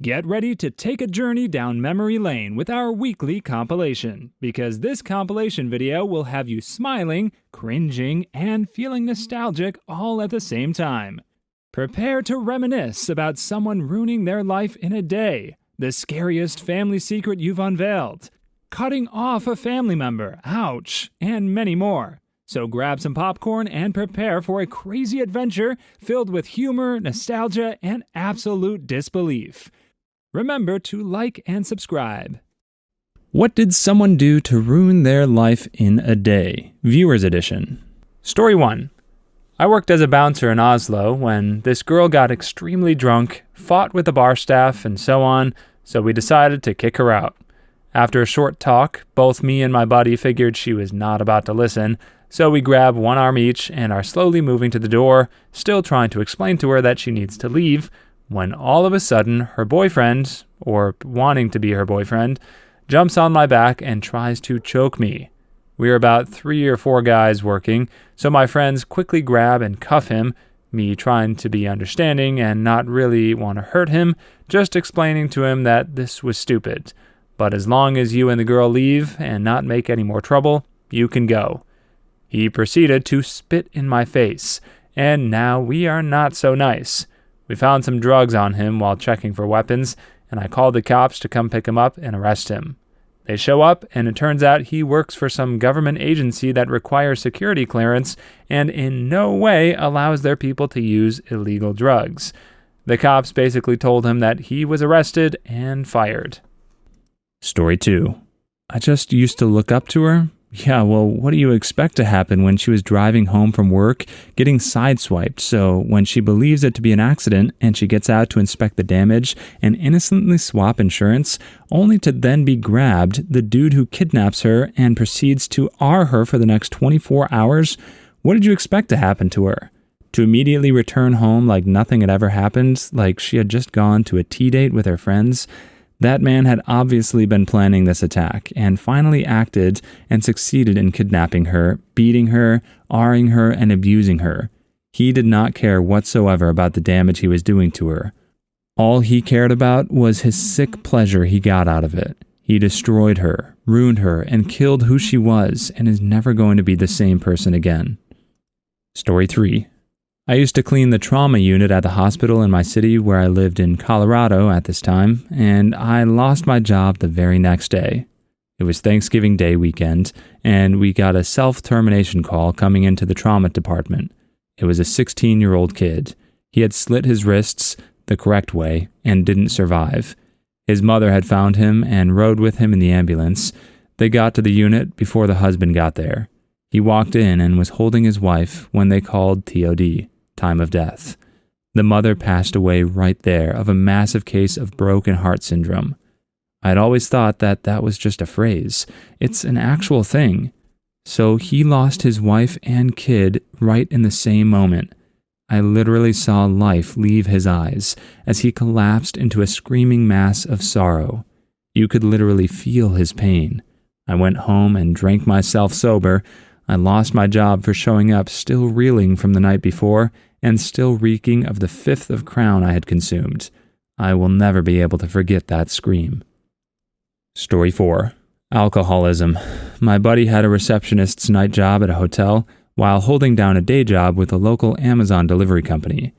Get ready to take a journey down memory lane with our weekly compilation, because this compilation video will have you smiling, cringing, and feeling nostalgic all at the same time. Prepare to reminisce about someone ruining their life in a day, the scariest family secret you've unveiled, cutting off a family member, ouch, and many more. So grab some popcorn and prepare for a crazy adventure filled with humor, nostalgia, and absolute disbelief. Remember to like and subscribe. What did someone do to ruin their life in a day? Viewers Edition. Story 1. I worked as a bouncer in Oslo when this girl got extremely drunk, fought with the bar staff, and so on, so we decided to kick her out. After a short talk, both me and my buddy figured she was not about to listen, so we grab one arm each and are slowly moving to the door, still trying to explain to her that she needs to leave, when all of a sudden her boyfriend, or wanting to be her boyfriend, jumps on my back and tries to choke me. We are about 3 or 4 guys working, so my friends quickly grab and cuff him, me trying to be understanding and not really want to hurt him, just explaining to him that this was stupid. But as long as you and the girl leave and not make any more trouble, you can go. He proceeded to spit in my face, and now we are not so nice. We found some drugs on him while checking for weapons, and I called the cops to come pick him up and arrest him. They show up, and it turns out he works for some government agency that requires security clearance and in no way allows their people to use illegal drugs. The cops basically told him that he was arrested and fired. Story 2. I just used to look up to her. Yeah, well, what do you expect to happen when she was driving home from work, getting sideswiped? So when she believes it to be an accident and she gets out to inspect the damage and innocently swap insurance, only to then be grabbed, the dude who kidnaps her and proceeds to R her for the next 24 hours, what did you expect to happen to her? To immediately return home like nothing had ever happened, like she had just gone to a tea date with her friends? That man had obviously been planning this attack and finally acted and succeeded in kidnapping her, beating her, R-ing her, and abusing her. He did not care whatsoever about the damage he was doing to her. All he cared about was his sick pleasure he got out of it. He destroyed her, ruined her, and killed who she was, and is never going to be the same person again. Story 3. I used to clean the trauma unit at the hospital in my city where I lived in Colorado at this time, and I lost my job the very next day. It was Thanksgiving Day weekend, and we got a self-termination call coming into the trauma department. It was a 16-year-old kid. He had slit his wrists the correct way and didn't survive. His mother had found him and rode with him in the ambulance. They got to the unit before the husband got there. He walked in and was holding his wife when they called TOD. Time of death. The mother passed away right there of a massive case of broken heart syndrome. I'd always thought that that was just a phrase. It's an actual thing. So he lost his wife and kid right in the same moment. I literally saw life leave his eyes as he collapsed into a screaming mass of sorrow. You could literally feel his pain. I went home and drank myself sober. I lost my job for showing up still reeling from the night before and still reeking of the 5th of Crown I had consumed. I will never be able to forget that scream. Story 4. Alcoholism. My buddy had a receptionist's night job at a hotel while holding down a day job with a local Amazon delivery company.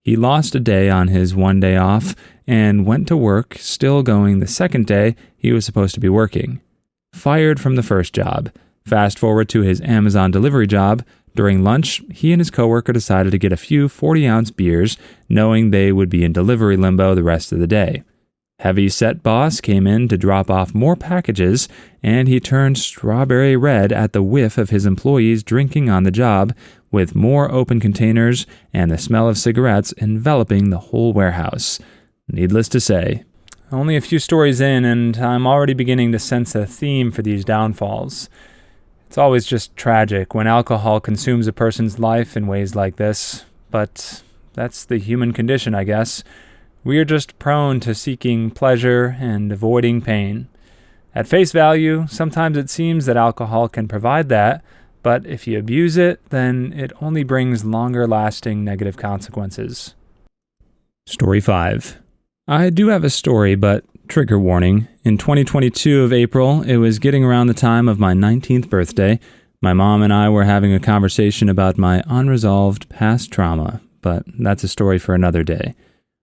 He lost a day on his one day off and went to work, still going the second day he was supposed to be working. Fired from the first job. Fast forward to his Amazon delivery job. During lunch, he and his coworker decided to get a few 40-ounce beers, knowing they would be in delivery limbo the rest of the day. Heavy-set boss came in to drop off more packages, and he turned strawberry red at the whiff of his employees drinking on the job, with more open containers and the smell of cigarettes enveloping the whole warehouse. Needless to say, only a few stories in, and I'm already beginning to sense a theme for these downfalls. It's always just tragic when alcohol consumes a person's life in ways like this, but that's the human condition, I guess. We are just prone to seeking pleasure and avoiding pain. At face value, sometimes it seems that alcohol can provide that, but if you abuse it, then it only brings longer-lasting negative consequences. Story 5. I do have a story, but trigger warning. In 2022 of April, it was getting around the time of my 19th birthday. My mom and I were having a conversation about my unresolved past trauma, but that's a story for another day.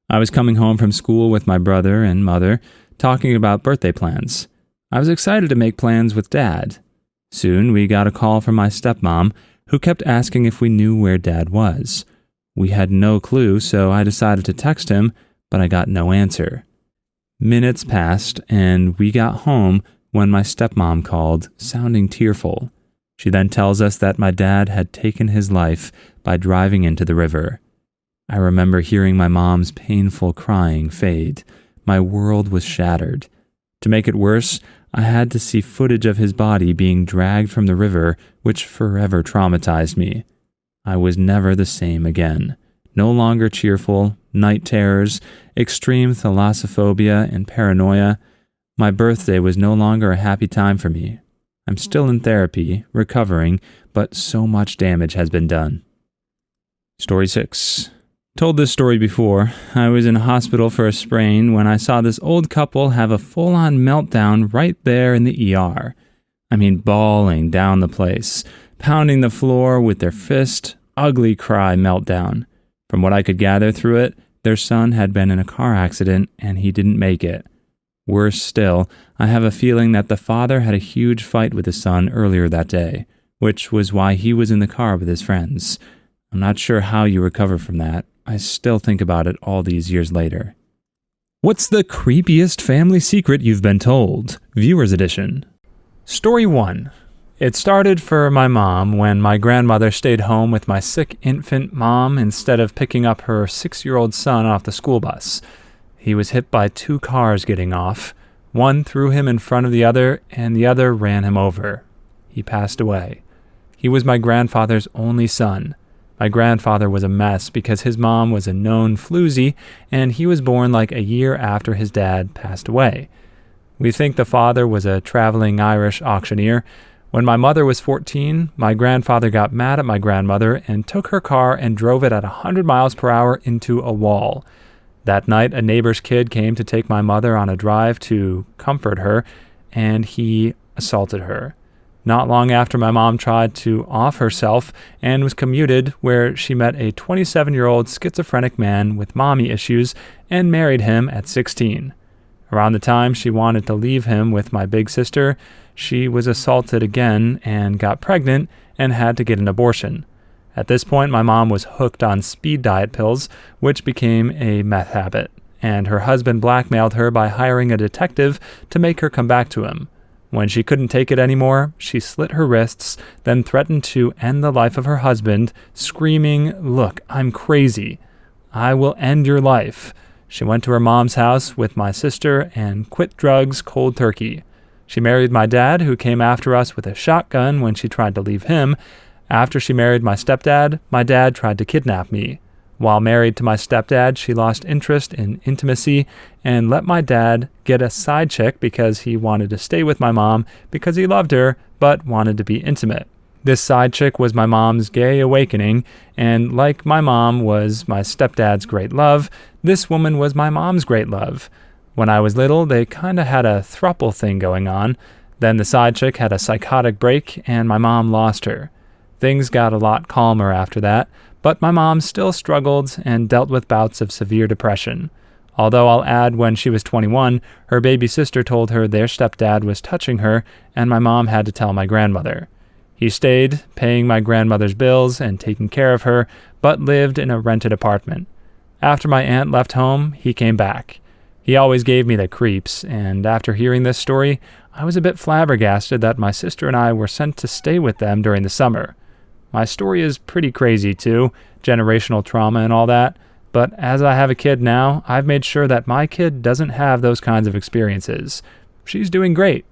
I was coming home from school with my brother and mother, talking about birthday plans. I was excited to make plans with Dad. Soon, we got a call from my stepmom, who kept asking if we knew where Dad was. We had no clue, so I decided to text him, but I got no answer. Minutes passed, and we got home when my stepmom called, sounding tearful. She then tells us that my dad had taken his life by driving into the river. I remember hearing my mom's painful crying fade. My world was shattered. To make it worse, I had to see footage of his body being dragged from the river, which forever traumatized me. I was never the same again. No longer cheerful, night terrors, extreme thalassophobia, and paranoia. My birthday was no longer a happy time for me. I'm still in therapy, recovering, but so much damage has been done. Story 6. Told this story before. I was in a hospital for a sprain when I saw this old couple have a full-on meltdown right there in the ER. I mean, bawling down the place, pounding the floor with their fist, ugly cry meltdown. From what I could gather through it, their son had been in a car accident and he didn't make it. Worse still, I have a feeling that the father had a huge fight with his son earlier that day, which was why he was in the car with his friends. I'm not sure how you recover from that. I still think about it all these years later. What's the creepiest family secret you've been told? Viewer's Edition. Story 1. It started for my mom when my grandmother stayed home with my sick infant mom instead of picking up her 6-year-old son off the school bus. He was hit by 2 cars getting off. One threw him in front of the other, and the other ran him over. He passed away. He was my grandfather's only son. My grandfather was a mess because his mom was a known floozy, and he was born like a year after his dad passed away. We think the father was a traveling Irish auctioneer. When my mother was 14, my grandfather got mad at my grandmother and took her car and drove it at 100 miles per hour into a wall. That night, a neighbor's kid came to take my mother on a drive to comfort her, and he assaulted her. Not long after, my mom tried to off herself and was commuted, where she met a 27-year-old schizophrenic man with mommy issues and married him at 16. Around the time she wanted to leave him with my big sister, she was assaulted again and got pregnant and had to get an abortion. At this point, my mom was hooked on speed diet pills, which became a meth habit, and her husband blackmailed her by hiring a detective to make her come back to him. When she couldn't take it anymore, she slit her wrists, then threatened to end the life of her husband, screaming, "Look, I'm crazy. I will end your life." She went to her mom's house with my sister and quit drugs cold turkey. She married my dad, who came after us with a shotgun when she tried to leave him. After she married my stepdad, my dad tried to kidnap me. While married to my stepdad, she lost interest in intimacy and let my dad get a side chick because he wanted to stay with my mom because he loved her but wanted to be intimate. This side chick was my mom's gay awakening, and like my mom was my stepdad's great love, this woman was my mom's great love. When I was little, they kinda had a throuple thing going on. Then the side chick had a psychotic break and my mom lost her. Things got a lot calmer after that, but my mom still struggled and dealt with bouts of severe depression. Although I'll add, when she was 21, her baby sister told her their stepdad was touching her, and my mom had to tell my grandmother. He stayed, paying my grandmother's bills and taking care of her, but lived in a rented apartment. After my aunt left home, he came back. He always gave me the creeps, and after hearing this story, I was a bit flabbergasted that my sister and I were sent to stay with them during the summer. My story is pretty crazy too, generational trauma and all that, but as I have a kid now, I've made sure that my kid doesn't have those kinds of experiences. She's doing great.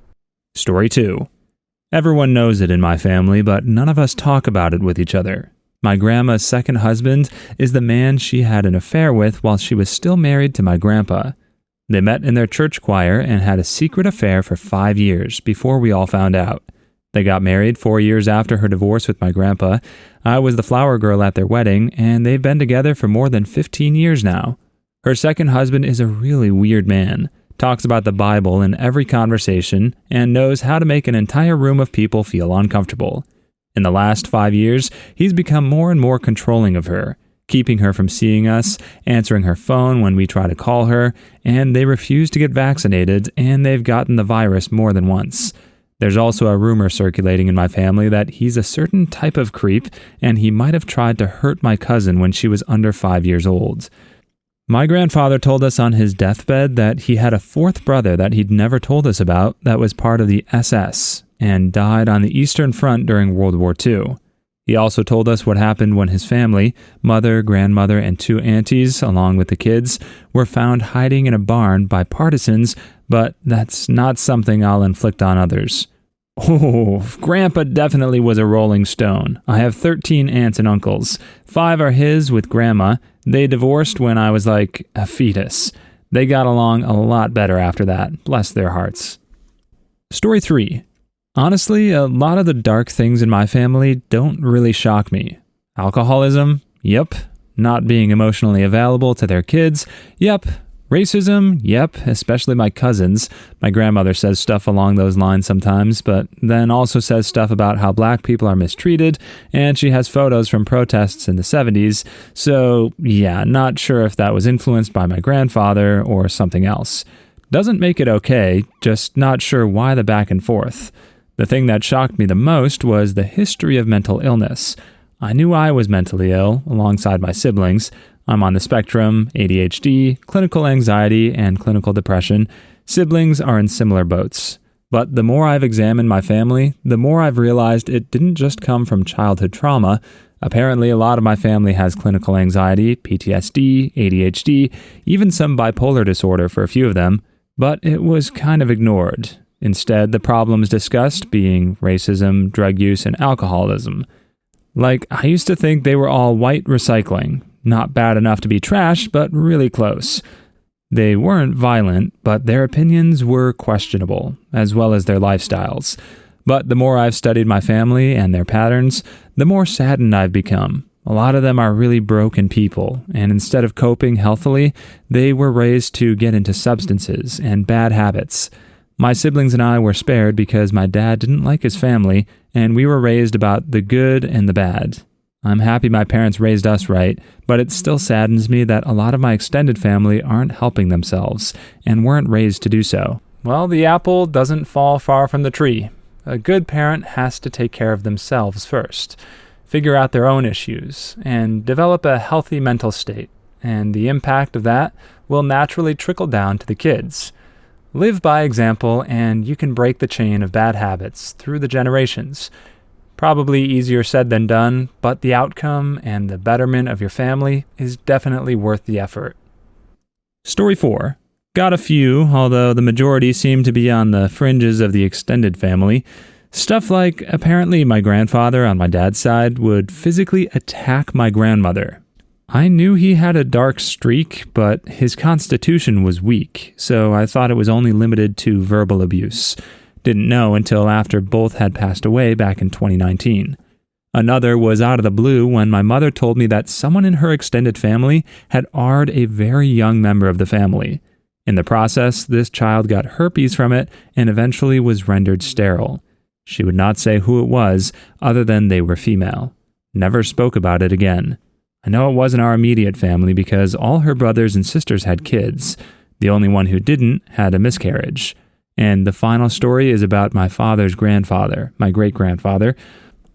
Story 2. Everyone knows it in my family, but none of us talk about it with each other. My grandma's second husband is the man she had an affair with while she was still married to my grandpa. They met in their church choir and had a secret affair for 5 years before we all found out. They got married 4 years after her divorce with my grandpa. I was the flower girl at their wedding, and they've been together for more than 15 years now. Her second husband is a really weird man, talks about the Bible in every conversation, and knows how to make an entire room of people feel uncomfortable. In the last 5 years, he's become more and more controlling of her, keeping her from seeing us, answering her phone when we try to call her, and they refuse to get vaccinated, and they've gotten the virus more than once. There's also a rumor circulating in my family that he's a certain type of creep, and he might have tried to hurt my cousin when she was under 5 years old. My grandfather told us on his deathbed that he had a fourth brother that he'd never told us about that was part of the SS and died on the Eastern Front during World War II. He also told us what happened when his family, mother, grandmother, and 2 aunties, along with the kids, were found hiding in a barn by partisans, but that's not something I'll inflict on others. Oh, Grandpa definitely was a rolling stone. I have 13 aunts and uncles. 5 are his with Grandma. They divorced when I was like a fetus. They got along a lot better after that. Bless their hearts. Story 3. Honestly, a lot of the dark things in my family don't really shock me. Alcoholism? Yep. Not being emotionally available to their kids? Yep. Racism? Yep, especially my cousins. My grandmother says stuff along those lines sometimes, but then also says stuff about how black people are mistreated, and she has photos from protests in the 70s, so yeah, not sure if that was influenced by my grandfather or something else. Doesn't make it okay, just not sure why the back and forth. The thing that shocked me the most was the history of mental illness. I knew I was mentally ill, alongside my siblings. I'm on the spectrum, ADHD, clinical anxiety, and clinical depression. Siblings are in similar boats. But the more I've examined my family, the more I've realized it didn't just come from childhood trauma. Apparently, a lot of my family has clinical anxiety, PTSD, ADHD, even some bipolar disorder for a few of them, but it was kind of ignored. Instead, the problems discussed being racism, drug use, and alcoholism. Like, I used to think they were all white recycling. Not bad enough to be trash, but really close. They weren't violent, but their opinions were questionable, as well as their lifestyles. But the more I've studied my family and their patterns, the more saddened I've become. A lot of them are really broken people, and instead of coping healthily, they were raised to get into substances and bad habits. My siblings and I were spared because my dad didn't like his family, and we were raised about the good and the bad. I'm happy my parents raised us right, but it still saddens me that a lot of my extended family aren't helping themselves and weren't raised to do so. Well, the apple doesn't fall far from the tree. A good parent has to take care of themselves first, figure out their own issues, and develop a healthy mental state, and the impact of that will naturally trickle down to the kids. Live by example, and you can break the chain of bad habits through the generations. Probably easier said than done, but the outcome and the betterment of your family is definitely worth the effort. Story 4. Got a few, although the majority seem to be on the fringes of the extended family. Stuff like, apparently my grandfather on my dad's side would physically attack my grandmother. I knew he had a dark streak, but his constitution was weak, so I thought it was only limited to verbal abuse. Didn't know until after both had passed away back in 2019. Another was out of the blue when my mother told me that someone in her extended family had AR'd a very young member of the family. In the process, this child got herpes from it and eventually was rendered sterile. She would not say who it was, other than they were female. Never spoke about it again. I know it wasn't our immediate family because all her brothers and sisters had kids. The only one who didn't had a miscarriage. And the final story is about my father's grandfather, my great-grandfather.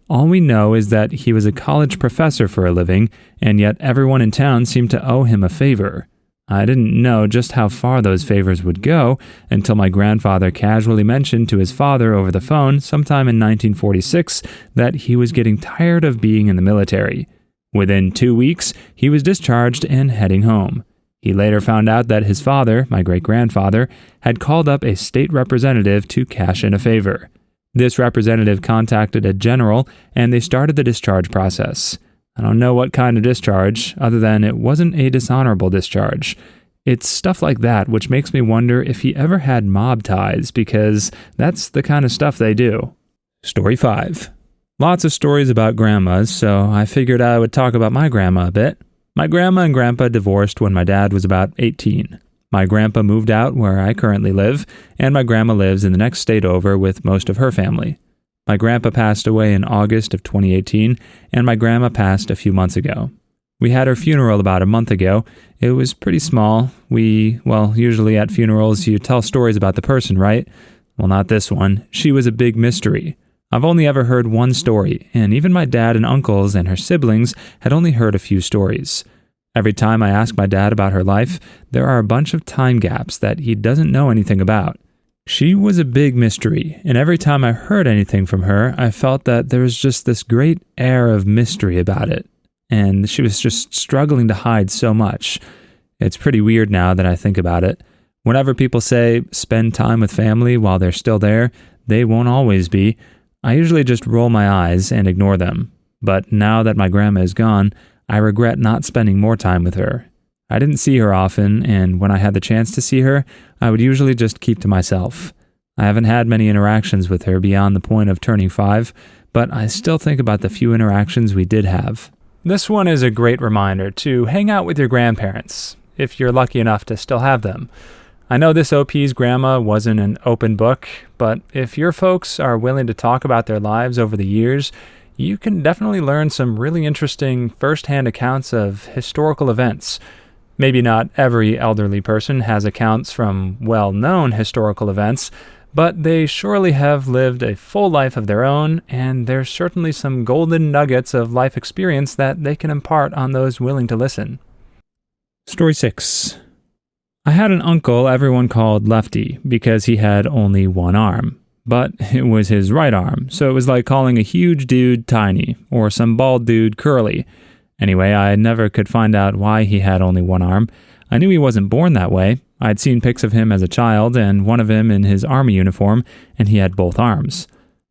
All we know is that he was a college professor for a living, and yet everyone in town seemed to owe him a favor. I didn't know just how far those favors would go until my grandfather casually mentioned to his father over the phone sometime in 1946 that he was getting tired of being in the military. Within 2 weeks, he was discharged and heading home. He later found out that his father, my great-grandfather, had called up a state representative to cash in a favor. This representative contacted a general, and they started the discharge process. I don't know what kind of discharge, other than it wasn't a dishonorable discharge. It's stuff like that which makes me wonder if he ever had mob ties, because that's the kind of stuff they do. Story 5. Lots of stories about grandmas, so I figured I would talk about my grandma a bit. My grandma and grandpa divorced when my dad was about 18. My grandpa moved out where I currently live, and my grandma lives in the next state over with most of her family. My grandpa passed away in August of 2018, and my grandma passed a few months ago. We had her funeral about a month ago. It was pretty small. Usually at funerals you tell stories about the person, right? Well, not this one. She was a big mystery. I've only ever heard one story, and even my dad and uncles and her siblings had only heard a few stories. Every time I ask my dad about her life, there are a bunch of time gaps that he doesn't know anything about. She was a big mystery, and every time I heard anything from her, I felt that there was just this great air of mystery about it, and she was just struggling to hide so much. It's pretty weird now that I think about it. Whenever people say, spend time with family while they're still there, they won't always be. I usually just roll my eyes and ignore them. But now that my grandma is gone, I regret not spending more time with her. I didn't see her often, and when I had the chance to see her, I would usually just keep to myself. I haven't had many interactions with her beyond the point of turning 5, but I still think about the few interactions we did have. This one is a great reminder to hang out with your grandparents, if you're lucky enough to still have them. I know this OP's grandma wasn't an open book, but if your folks are willing to talk about their lives over the years, you can definitely learn some really interesting first-hand accounts of historical events. Maybe not every elderly person has accounts from well-known historical events, but they surely have lived a full life of their own, and there's certainly some golden nuggets of life experience that they can impart on those willing to listen. Story 6. I had an uncle everyone called Lefty because he had only one arm. But it was his right arm, so it was like calling a huge dude tiny, or some bald dude curly. Anyway, I never could find out why he had only one arm. I knew he wasn't born that way. I'd seen pics of him as a child, and one of him in his army uniform, and he had both arms.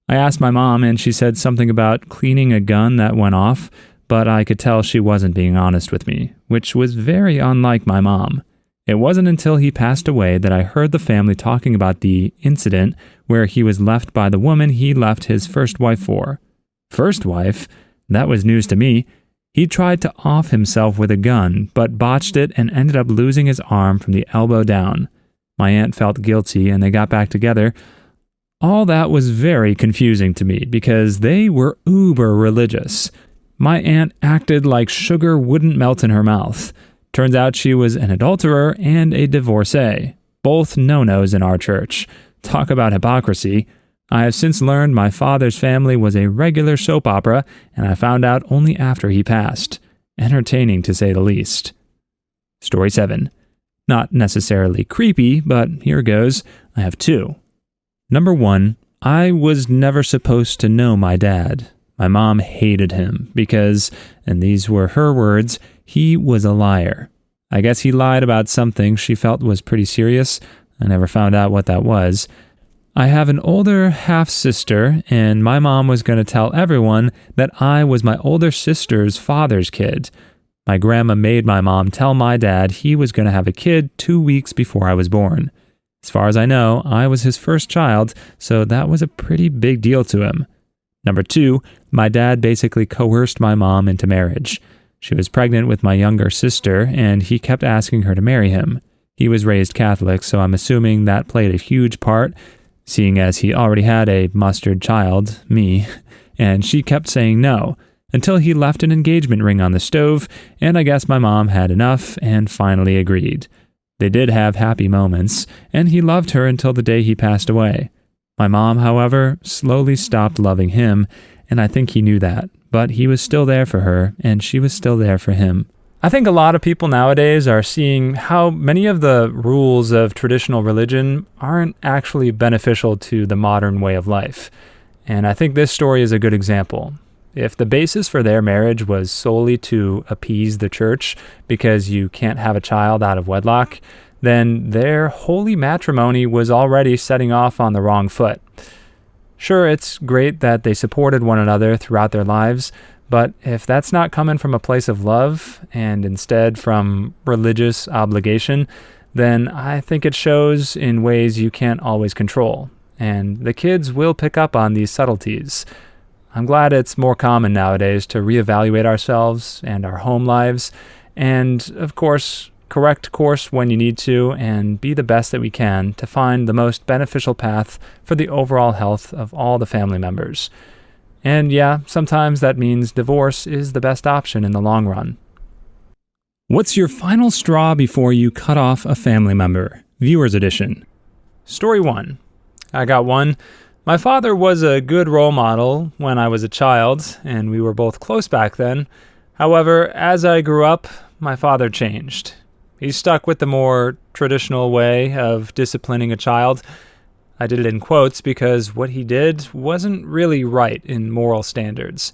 I asked my mom, and she said something about cleaning a gun that went off, but I could tell she wasn't being honest with me, which was very unlike my mom. It wasn't until he passed away that I heard the family talking about the incident where he was left by the woman he left his first wife for. First wife? That was news to me. He tried to off himself with a gun, but botched it and ended up losing his arm from the elbow down. My aunt felt guilty and they got back together. All that was very confusing to me because they were uber religious. My aunt acted like sugar wouldn't melt in her mouth. Turns out she was an adulterer and a divorcee. Both no-nos in our church. Talk about hypocrisy. I have since learned my father's family was a regular soap opera, and I found out only after he passed. Entertaining to say the least. Story 7. Not necessarily creepy, but here goes. I have 2. Number 1, I was never supposed to know my dad. My mom hated him because, and these were her words, he was a liar. I guess he lied about something she felt was pretty serious. I never found out what that was. I have an older half-sister, and my mom was going to tell everyone that I was my older sister's father's kid. My grandma made my mom tell my dad he was going to have a kid 2 weeks before I was born. As far as I know, I was his first child, so that was a pretty big deal to him. Number 2, my dad basically coerced my mom into marriage. She was pregnant with my younger sister, and he kept asking her to marry him. He was raised Catholic, so I'm assuming that played a huge part, seeing as he already had a mustard child, me, and she kept saying no, until he left an engagement ring on the stove, and I guess my mom had enough and finally agreed. They did have happy moments, and he loved her until the day he passed away. My mom, however, slowly stopped loving him, and I think he knew that, but he was still there for her, and she was still there for him. I think a lot of people nowadays are seeing how many of the rules of traditional religion aren't actually beneficial to the modern way of life. And I think this story is a good example. If the basis for their marriage was solely to appease the church because you can't have a child out of wedlock, then their holy matrimony was already setting off on the wrong foot. Sure, it's great that they supported one another throughout their lives, but if that's not coming from a place of love and instead from religious obligation, then I think it shows in ways you can't always control, and the kids will pick up on these subtleties. I'm glad it's more common nowadays to reevaluate ourselves and our home lives And, of course, correct course when you need to, and be the best that we can to find the most beneficial path for the overall health of all the family members. And yeah, sometimes that means divorce is the best option in the long run. What's your final straw before you cut off a family member? Viewers Edition. Story 1. I got one. My father was a good role model when I was a child, and we were both close back then. However, as I grew up, my father changed. He stuck with the more traditional way of disciplining a child. I did it in quotes because what he did wasn't really right in moral standards.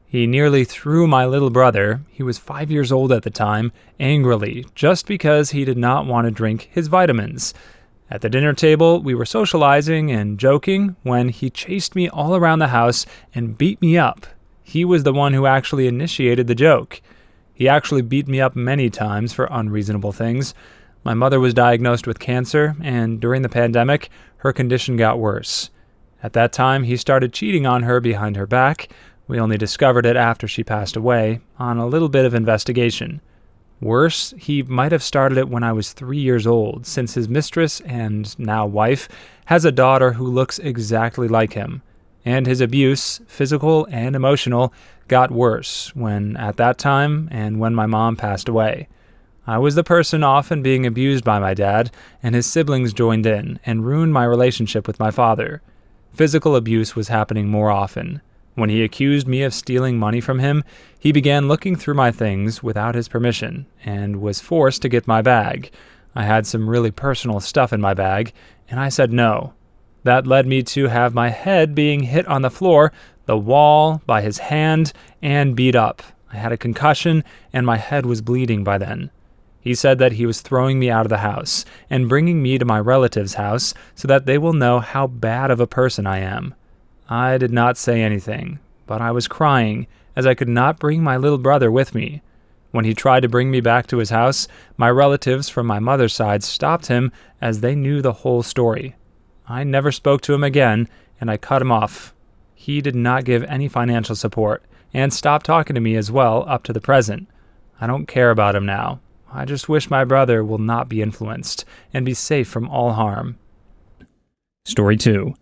He nearly threw my little brother, he was 5 years old at the time, angrily, just because he did not want to drink his vitamins. At the dinner table, we were socializing and joking when he chased me all around the house and beat me up. He was the one who actually initiated the joke. He actually beat me up many times for unreasonable things. My mother was diagnosed with cancer, and during the pandemic, her condition got worse. At that time, he started cheating on her behind her back. We only discovered it after she passed away, on a little bit of investigation. Worse, he might have started it when I was 3 years old, since his mistress and now wife has a daughter who looks exactly like him. And his abuse, physical and emotional, got worse when, at that time, and when my mom passed away. I was the person often being abused by my dad, and his siblings joined in and ruined my relationship with my father. Physical abuse was happening more often. When he accused me of stealing money from him, he began looking through my things without his permission and was forced to get my bag. I had some really personal stuff in my bag, and I said no. That led me to have my head being hit on the floor, the wall, by his hand, and beat up. I had a concussion, and my head was bleeding by then. He said that he was throwing me out of the house and bringing me to my relative's house so that they will know how bad of a person I am. I did not say anything, but I was crying as I could not bring my little brother with me. When he tried to bring me back to his house, my relatives from my mother's side stopped him as they knew the whole story. I never spoke to him again, and I cut him off. He did not give any financial support and stopped talking to me as well up to the present. I don't care about him now. I just wish my brother will not be influenced and be safe from all harm. Story 2.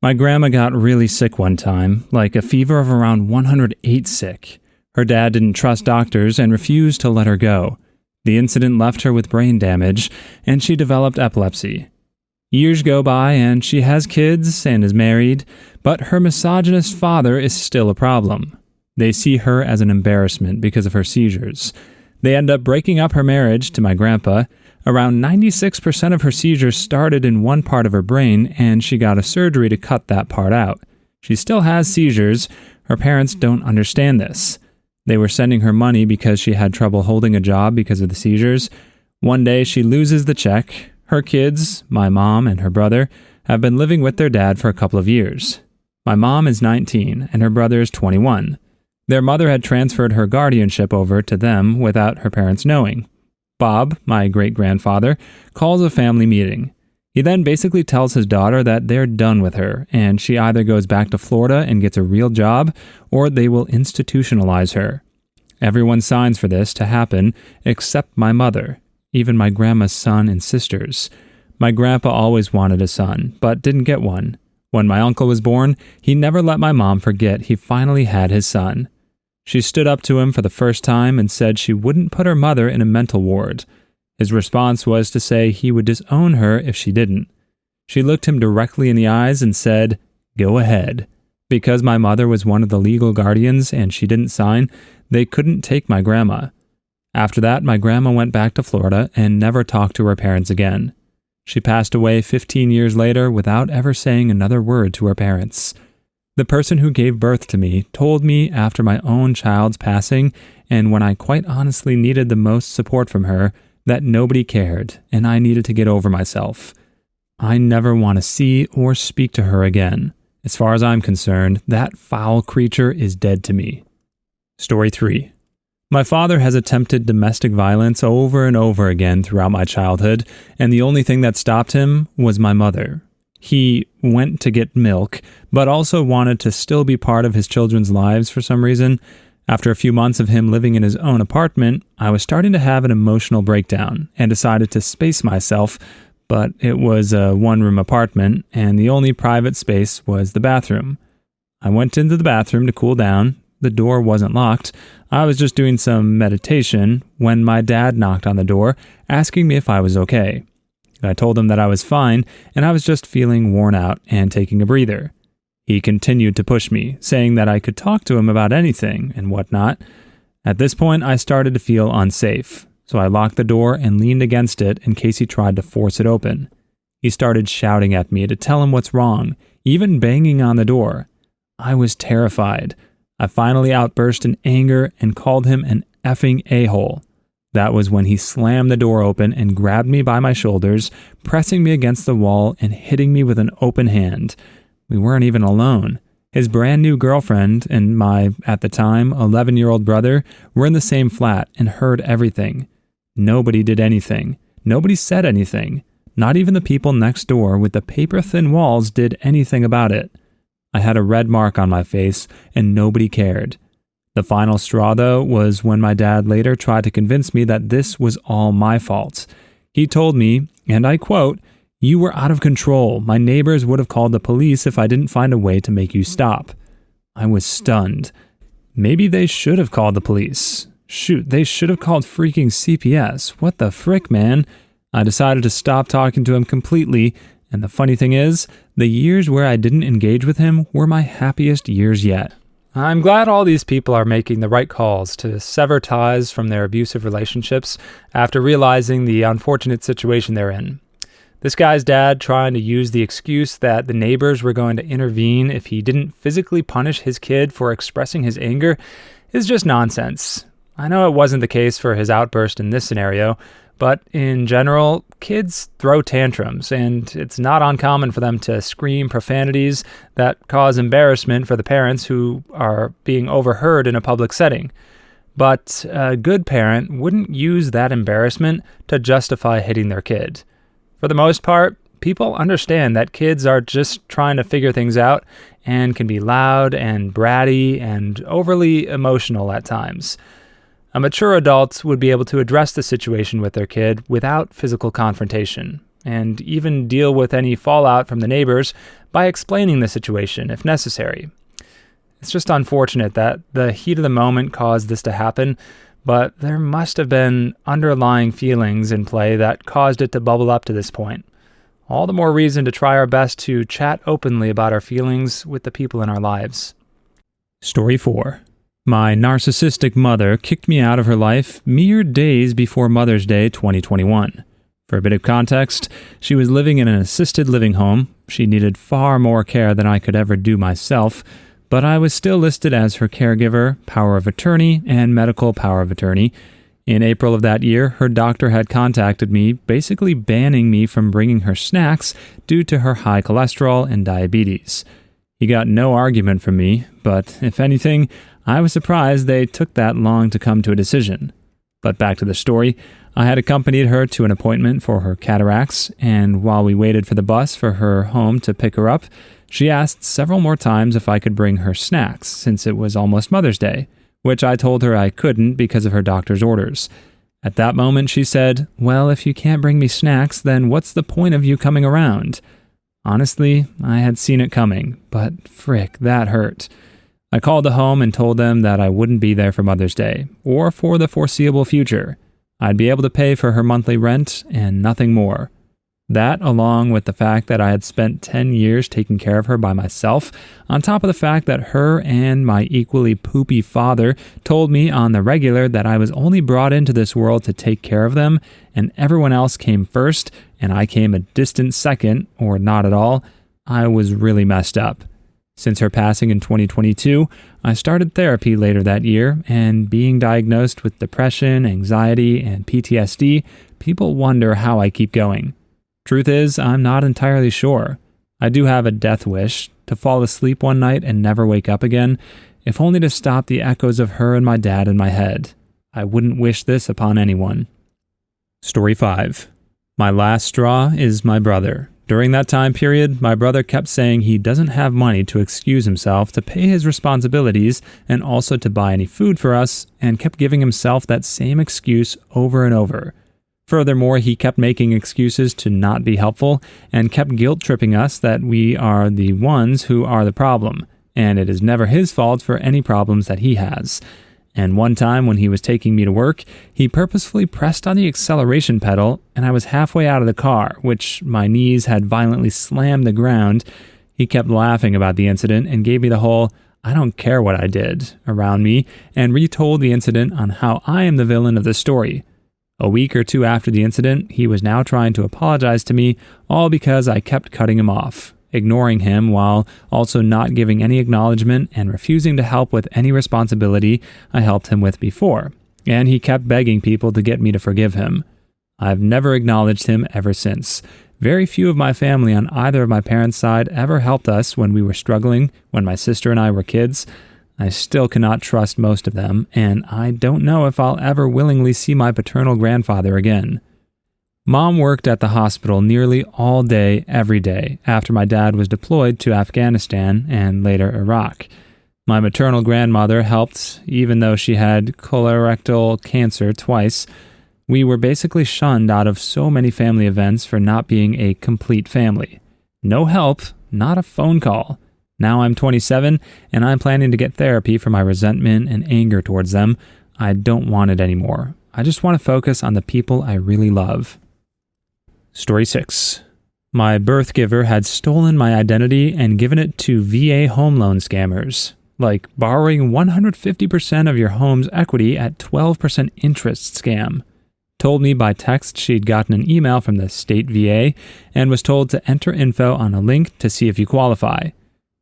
My grandma got really sick one time, like a fever of around 108 sick. Her dad didn't trust doctors and refused to let her go. The incident left her with brain damage, and she developed epilepsy. Years go by and she has kids and is married, but her misogynist father is still a problem. They see her as an embarrassment because of her seizures. They end up breaking up her marriage to my grandpa. Around 96% of her seizures started in one part of her brain, and she got a surgery to cut that part out. She still has seizures. Her parents don't understand this. They were sending her money because she had trouble holding a job because of the seizures. One day she loses the check. Her kids, my mom and her brother, have been living with their dad for a couple of years. My mom is 19 and her brother is 21. Their mother had transferred her guardianship over to them without her parents knowing. Bob, my great-grandfather, calls a family meeting. He then basically tells his daughter that they're done with her, and she either goes back to Florida and gets a real job, or they will institutionalize her. Everyone signs for this to happen, except my mother, even my grandma's son and sisters. My grandpa always wanted a son, but didn't get one. When my uncle was born, he never let my mom forget he finally had his son. She stood up to him for the first time and said she wouldn't put her mother in a mental ward. His response was to say he would disown her if she didn't. She looked him directly in the eyes and said, "Go ahead." Because my mother was one of the legal guardians and she didn't sign, they couldn't take my grandma. After that, my grandma went back to Florida and never talked to her parents again. She passed away 15 years later without ever saying another word to her parents. The person who gave birth to me told me after my own child's passing, and when I quite honestly needed the most support from her, that nobody cared, and I needed to get over myself. I never want to see or speak to her again. As far as I'm concerned, that foul creature is dead to me. Story 3. My father has attempted domestic violence over and over again throughout my childhood, and the only thing that stopped him was my mother. He went to get milk, but also wanted to still be part of his children's lives for some reason. After a few months of him living in his own apartment, I was starting to have an emotional breakdown and decided to space myself, but it was a one-room apartment and the only private space was the bathroom. I went into the bathroom to cool down. The door wasn't locked. I was just doing some meditation when my dad knocked on the door, asking me if I was okay. I told him that I was fine and I was just feeling worn out and taking a breather. He continued to push me, saying that I could talk to him about anything and whatnot. At this point, I started to feel unsafe, so I locked the door and leaned against it in case he tried to force it open. He started shouting at me to tell him what's wrong, even banging on the door. I was terrified. I finally outburst in anger and called him an effing a-hole. That was when he slammed the door open and grabbed me by my shoulders, pressing me against the wall and hitting me with an open hand. We weren't even alone. His brand new girlfriend and my, at the time, 11-year-old brother were in the same flat and heard everything. Nobody did anything. Nobody said anything. Not even the people next door with the paper-thin walls did anything about it. I had a red mark on my face and nobody cared. The final straw, though, was when my dad later tried to convince me that this was all my fault. He told me, and I quote, "You were out of control. My neighbors would have called the police if I didn't find a way to make you stop." I was stunned. Maybe they should have called the police. Shoot, they should have called freaking CPS. What the frick, man? I decided to stop talking to him completely, and the funny thing is, the years where I didn't engage with him were my happiest years yet. I'm glad all these people are making the right calls to sever ties from their abusive relationships after realizing the unfortunate situation they're in. This guy's dad trying to use the excuse that the neighbors were going to intervene if he didn't physically punish his kid for expressing his anger is just nonsense. I know it wasn't the case for his outburst in this scenario, but in general, kids throw tantrums, and it's not uncommon for them to scream profanities that cause embarrassment for the parents who are being overheard in a public setting. But a good parent wouldn't use that embarrassment to justify hitting their kid. For the most part, people understand that kids are just trying to figure things out and can be loud and bratty and overly emotional at times. A mature adult would be able to address the situation with their kid without physical confrontation, and even deal with any fallout from the neighbors by explaining the situation if necessary. It's just unfortunate that the heat of the moment caused this to happen, but there must have been underlying feelings in play that caused it to bubble up to this point. All the more reason to try our best to chat openly about our feelings with the people in our lives. Story 4. My narcissistic mother kicked me out of her life mere days before Mother's Day 2021. For a bit of context, she was living in an assisted living home. She needed far more care than I could ever do myself, but I was still listed as her caregiver, power of attorney, and medical power of attorney. In April of that year, her doctor had contacted me, basically banning me from bringing her snacks due to her high cholesterol and diabetes. He got no argument from me, but if anything, I was surprised they took that long to come to a decision. But back to the story, I had accompanied her to an appointment for her cataracts, and while we waited for the bus for her home to pick her up, she asked several more times if I could bring her snacks since it was almost Mother's Day, which I told her I couldn't because of her doctor's orders. At that moment, she said, "Well, if you can't bring me snacks, then what's the point of you coming around?" Honestly, I had seen it coming, but frick, that hurt. I called the home and told them that I wouldn't be there for Mother's Day, or for the foreseeable future. I'd be able to pay for her monthly rent and nothing more. That, along with the fact that I had spent 10 years taking care of her by myself, on top of the fact that her and my equally poopy father told me on the regular that I was only brought into this world to take care of them, and everyone else came first, and I came a distant second, or not at all, I was really messed up. Since her passing in 2022, I started therapy later that year, and being diagnosed with depression, anxiety, and PTSD, people wonder how I keep going. Truth is, I'm not entirely sure. I do have a death wish, to fall asleep one night and never wake up again, if only to stop the echoes of her and my dad in my head. I wouldn't wish this upon anyone. Story 5. My last straw is my brother. During that time period, my brother kept saying he doesn't have money to excuse himself to pay his responsibilities and also to buy any food for us, and kept giving himself that same excuse over and over. Furthermore, he kept making excuses to not be helpful and kept guilt-tripping us that we are the ones who are the problem, and it is never his fault for any problems that he has. And one time when he was taking me to work, he purposefully pressed on the acceleration pedal, and I was halfway out of the car, which my knees had violently slammed the ground. He kept laughing about the incident and gave me the whole "I don't care what I did" around me, and retold the incident on how I am the villain of the story. A week or two after the incident, he was now trying to apologize to me, all because I kept cutting him off, ignoring him while also not giving any acknowledgement and refusing to help with any responsibility I helped him with before. And he kept begging people to get me to forgive him. I've never acknowledged him ever since. Very few of my family on either of my parents' side ever helped us when we were struggling, when my sister and I were kids. I still cannot trust most of them, and I don't know if I'll ever willingly see my paternal grandfather again. Mom worked at the hospital nearly all day, every day, after my dad was deployed to Afghanistan and later Iraq. My maternal grandmother helped, even though she had colorectal cancer twice. We were basically shunned out of so many family events for not being a complete family. No help, not a phone call. Now I'm 27, and I'm planning to get therapy for my resentment and anger towards them. I don't want it anymore. I just want to focus on the people I really love. Story 6. My birth giver had stolen my identity and given it to VA home loan scammers, like borrowing 150% of your home's equity at 12% interest scam. Told me by text she'd gotten an email from the state VA and was told to enter info on a link to see if you qualify.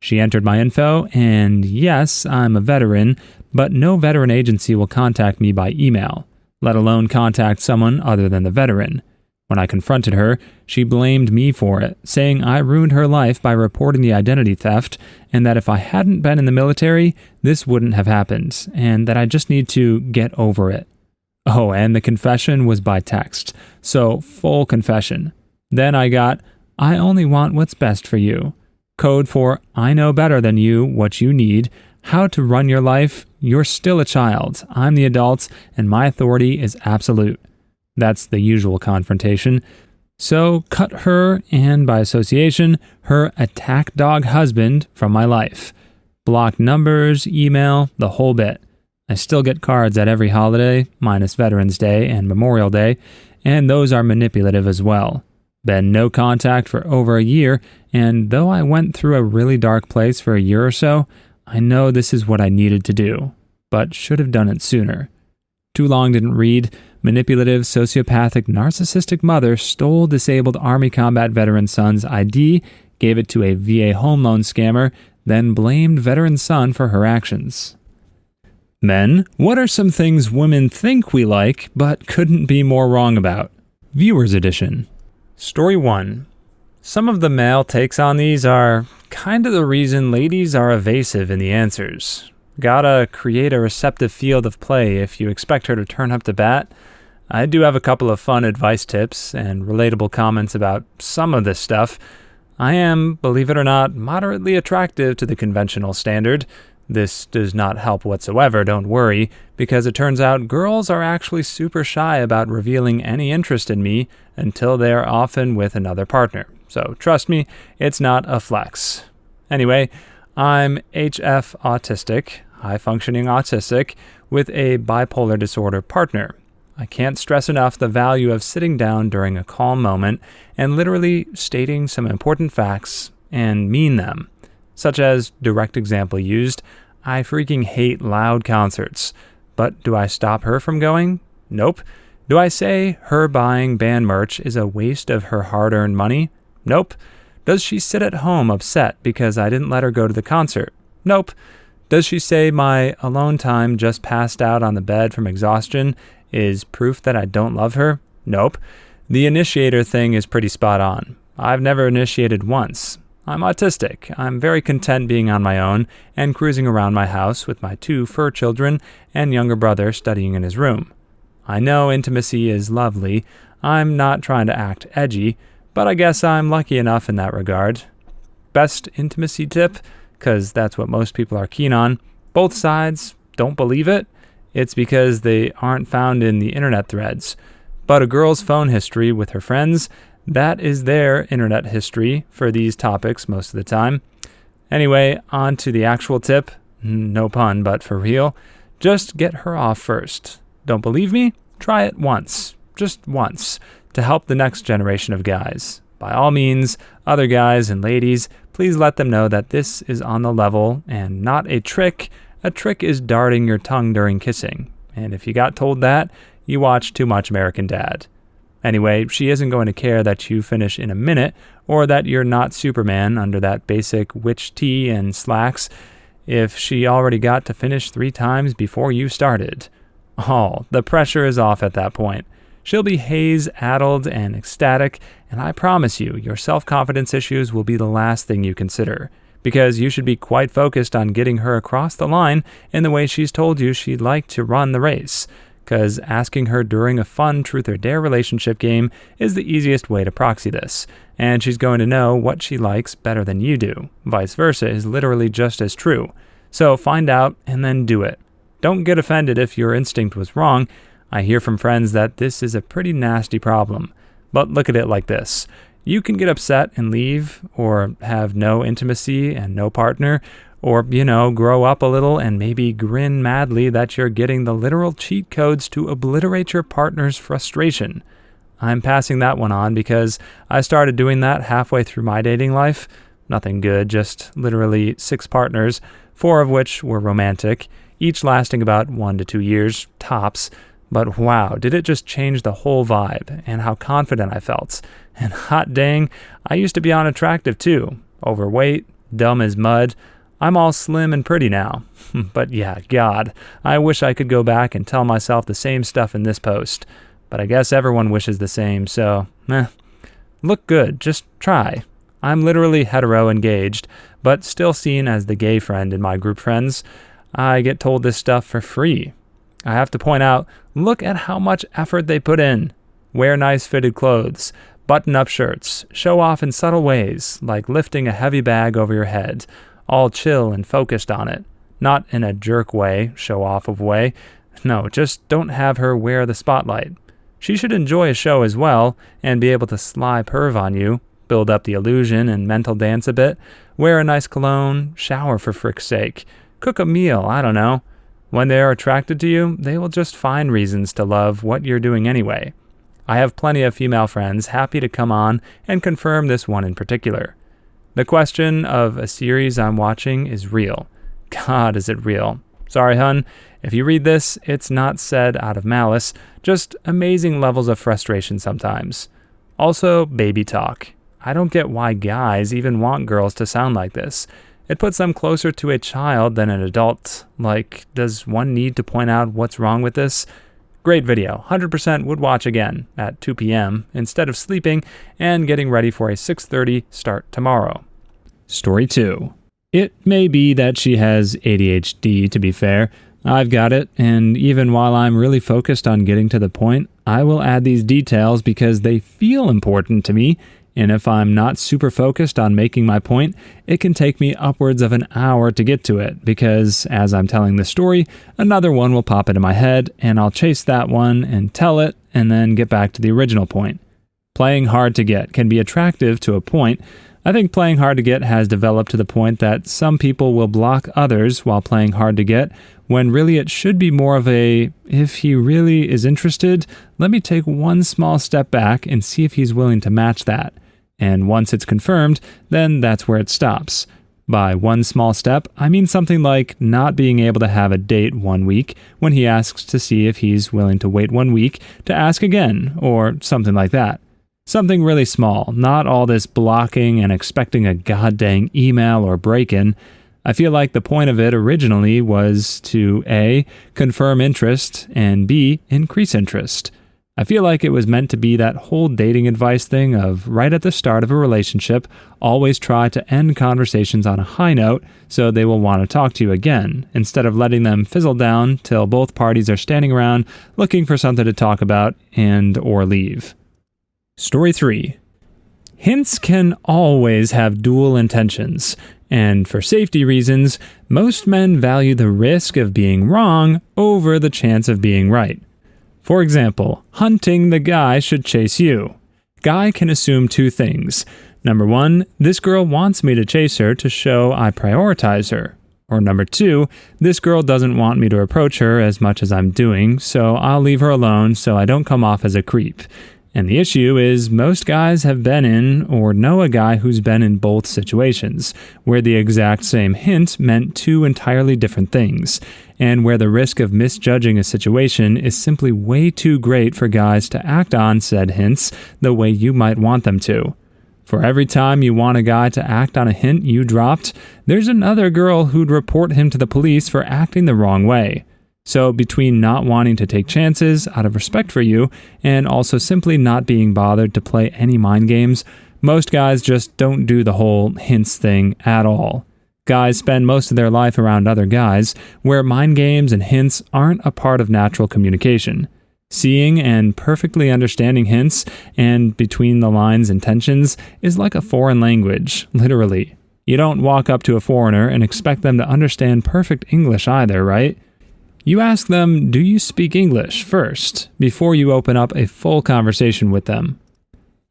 She entered my info, and yes, I'm a veteran, but no veteran agency will contact me by email, let alone contact someone other than the veteran. When I confronted her, she blamed me for it, saying I ruined her life by reporting the identity theft, and that if I hadn't been in the military, this wouldn't have happened, and that I just need to get over it. Oh, and the confession was by text, so full confession. Then I got, "I only want what's best for you." Code for "I know better than you what you need, how to run your life, you're still a child, I'm the adult, and my authority is absolute." That's the usual confrontation. So cut her, and by association, her attack dog husband from my life. Block numbers, email, the whole bit. I still get cards at every holiday, minus Veterans Day and Memorial Day, and those are manipulative as well. Been no contact for over a year, and though I went through a really dark place for a year or so, I know this is what I needed to do, but should have done it sooner. Too long didn't read. Manipulative, sociopathic, narcissistic mother stole disabled Army combat veteran son's ID, gave it to a VA home loan scammer, then blamed veteran son for her actions. Men, what are some things women think we like but couldn't be more wrong about? Viewers Edition. Story 1. Some of the male takes on these are kind of the reason ladies are evasive in the answers. Gotta create a receptive field of play if you expect her to turn up to bat. I do have a couple of fun advice tips and relatable comments about some of this stuff. I am, believe it or not, moderately attractive to the conventional standard. This does not help whatsoever, don't worry, because it turns out girls are actually super shy about revealing any interest in me until they are often with another partner. So trust me, it's not a flex. Anyway, I'm HF autistic, high-functioning autistic, with a bipolar disorder partner. I can't stress enough the value of sitting down during a calm moment and literally stating some important facts and mean them. Such as, direct example used, I freaking hate loud concerts. But do I stop her from going? Nope. Do I say her buying band merch is a waste of her hard-earned money? Nope. Does she sit at home upset because I didn't let her go to the concert? Nope. Does she say my alone time just passed out on the bed from exhaustion is proof that I don't love her? Nope. The initiator thing is pretty spot on. I've never initiated once. I'm autistic. I'm very content being on my own and cruising around my house with my 2 fur children and younger brother studying in his room. I know intimacy is lovely. I'm not trying to act edgy, but I guess I'm lucky enough in that regard. Best intimacy tip, because that's what most people are keen on. Both sides don't believe it. It's because they aren't found in the internet threads. But a girl's phone history with her friends, that is their internet history for these topics most of the time. Anyway, on to the actual tip. No pun, but for real. Just get her off first. Don't believe me? Try it once. Just once. To help the next generation of guys. By all means, other guys and ladies, please let them know that this is on the level and not a trick. A trick is darting your tongue during kissing. And if you got told that, you watch too much American Dad. Anyway, she isn't going to care that you finish in a minute or that you're not Superman under that basic witch tee and slacks if she already got to finish 3 times before you started. Oh, the pressure is off at that point. She'll be haze-addled and ecstatic, and I promise you, your self-confidence issues will be the last thing you consider, because you should be quite focused on getting her across the line in the way she's told you she'd like to run the race, because asking her during a fun truth or dare relationship game is the easiest way to proxy this, and she's going to know what she likes better than you do. Vice versa is literally just as true. So find out and then do it. Don't get offended if your instinct was wrong. I hear from friends that this is a pretty nasty problem. But look at it like this. You can get upset and leave, or have no intimacy and no partner, or, grow up a little and maybe grin madly that you're getting the literal cheat codes to obliterate your partner's frustration. I'm passing that one on because I started doing that halfway through my dating life. Nothing good, just literally 6 partners, 4 of which were romantic, each lasting about 1 to 2 years, tops. But wow, did it just change the whole vibe and how confident I felt. And hot dang, I used to be unattractive too. Overweight, dumb as mud. I'm all slim and pretty now. But yeah, God, I wish I could go back and tell myself the same stuff in this post. But I guess everyone wishes the same, so, Look good, just try. I'm literally hetero engaged, but still seen as the gay friend in my group friends. I get told this stuff for free. I have to point out, look at how much effort they put in. Wear nice fitted clothes, button up shirts, show off in subtle ways, like lifting a heavy bag over your head, all chill and focused on it. Not in a jerk way, show off of way. No, just don't have her wear the spotlight. She should enjoy a show as well, and be able to sly perv on you, build up the illusion and mental dance a bit, wear a nice cologne, shower for frick's sake, cook a meal, I don't know. When they are attracted to you, they will just find reasons to love what you're doing anyway. I have plenty of female friends happy to come on and confirm this one in particular. The question of a series I'm watching is real. God, is it real? Sorry, hun. If you read this, it's not said out of malice, just amazing levels of frustration sometimes. Also, baby talk. I don't get why guys even want girls to sound like this. It puts them closer to a child than an adult. Like, does one need to point out what's wrong with this? Great video. 100% would watch again at 2 p.m. instead of sleeping and getting ready for a 6:30 start tomorrow. Story 2. It may be that she has ADHD, to be fair. I've got it, and even while I'm really focused on getting to the point, I will add these details because they feel important to me. And if I'm not super focused on making my point, it can take me upwards of an hour to get to it because as I'm telling the story, another one will pop into my head and I'll chase that one and tell it and then get back to the original point. Playing hard to get can be attractive to a point. I think playing hard to get has developed to the point that some people will block others while playing hard to get when really it should be more of a, if he really is interested, let me take one small step back and see if he's willing to match that. And once it's confirmed, then that's where it stops. By one small step, I mean something like not being able to have a date 1 week when he asks to see if he's willing to wait 1 week to ask again, or something like that. Something really small, not all this blocking and expecting a goddamn email or break-in. I feel like the point of it originally was to A, confirm interest, and B, increase interest. I feel like it was meant to be that whole dating advice thing of right at the start of a relationship, always try to end conversations on a high note so they will want to talk to you again, instead of letting them fizzle down till both parties are standing around looking for something to talk about and or leave. Story 3. Hints can always have dual intentions, and for safety reasons, most men value the risk of being wrong over the chance of being right. For example, hunting the guy should chase you. Guy can assume two things. Number one, this girl wants me to chase her to show I prioritize her. Or number two, this girl doesn't want me to approach her as much as I'm doing, so I'll leave her alone so I don't come off as a creep. And the issue is most guys have been in or know a guy who's been in both situations, where the exact same hint meant two entirely different things, and where the risk of misjudging a situation is simply way too great for guys to act on said hints the way you might want them to. For every time you want a guy to act on a hint you dropped, there's another girl who'd report him to the police for acting the wrong way. So between not wanting to take chances out of respect for you and also simply not being bothered to play any mind games, most guys just don't do the whole hints thing at all. Guys spend most of their life around other guys, where mind games and hints aren't a part of natural communication. Seeing and perfectly understanding hints and between the lines intentions is like a foreign language, literally. You don't walk up to a foreigner and expect them to understand perfect English either, right? You ask them, do you speak English first, before you open up a full conversation with them.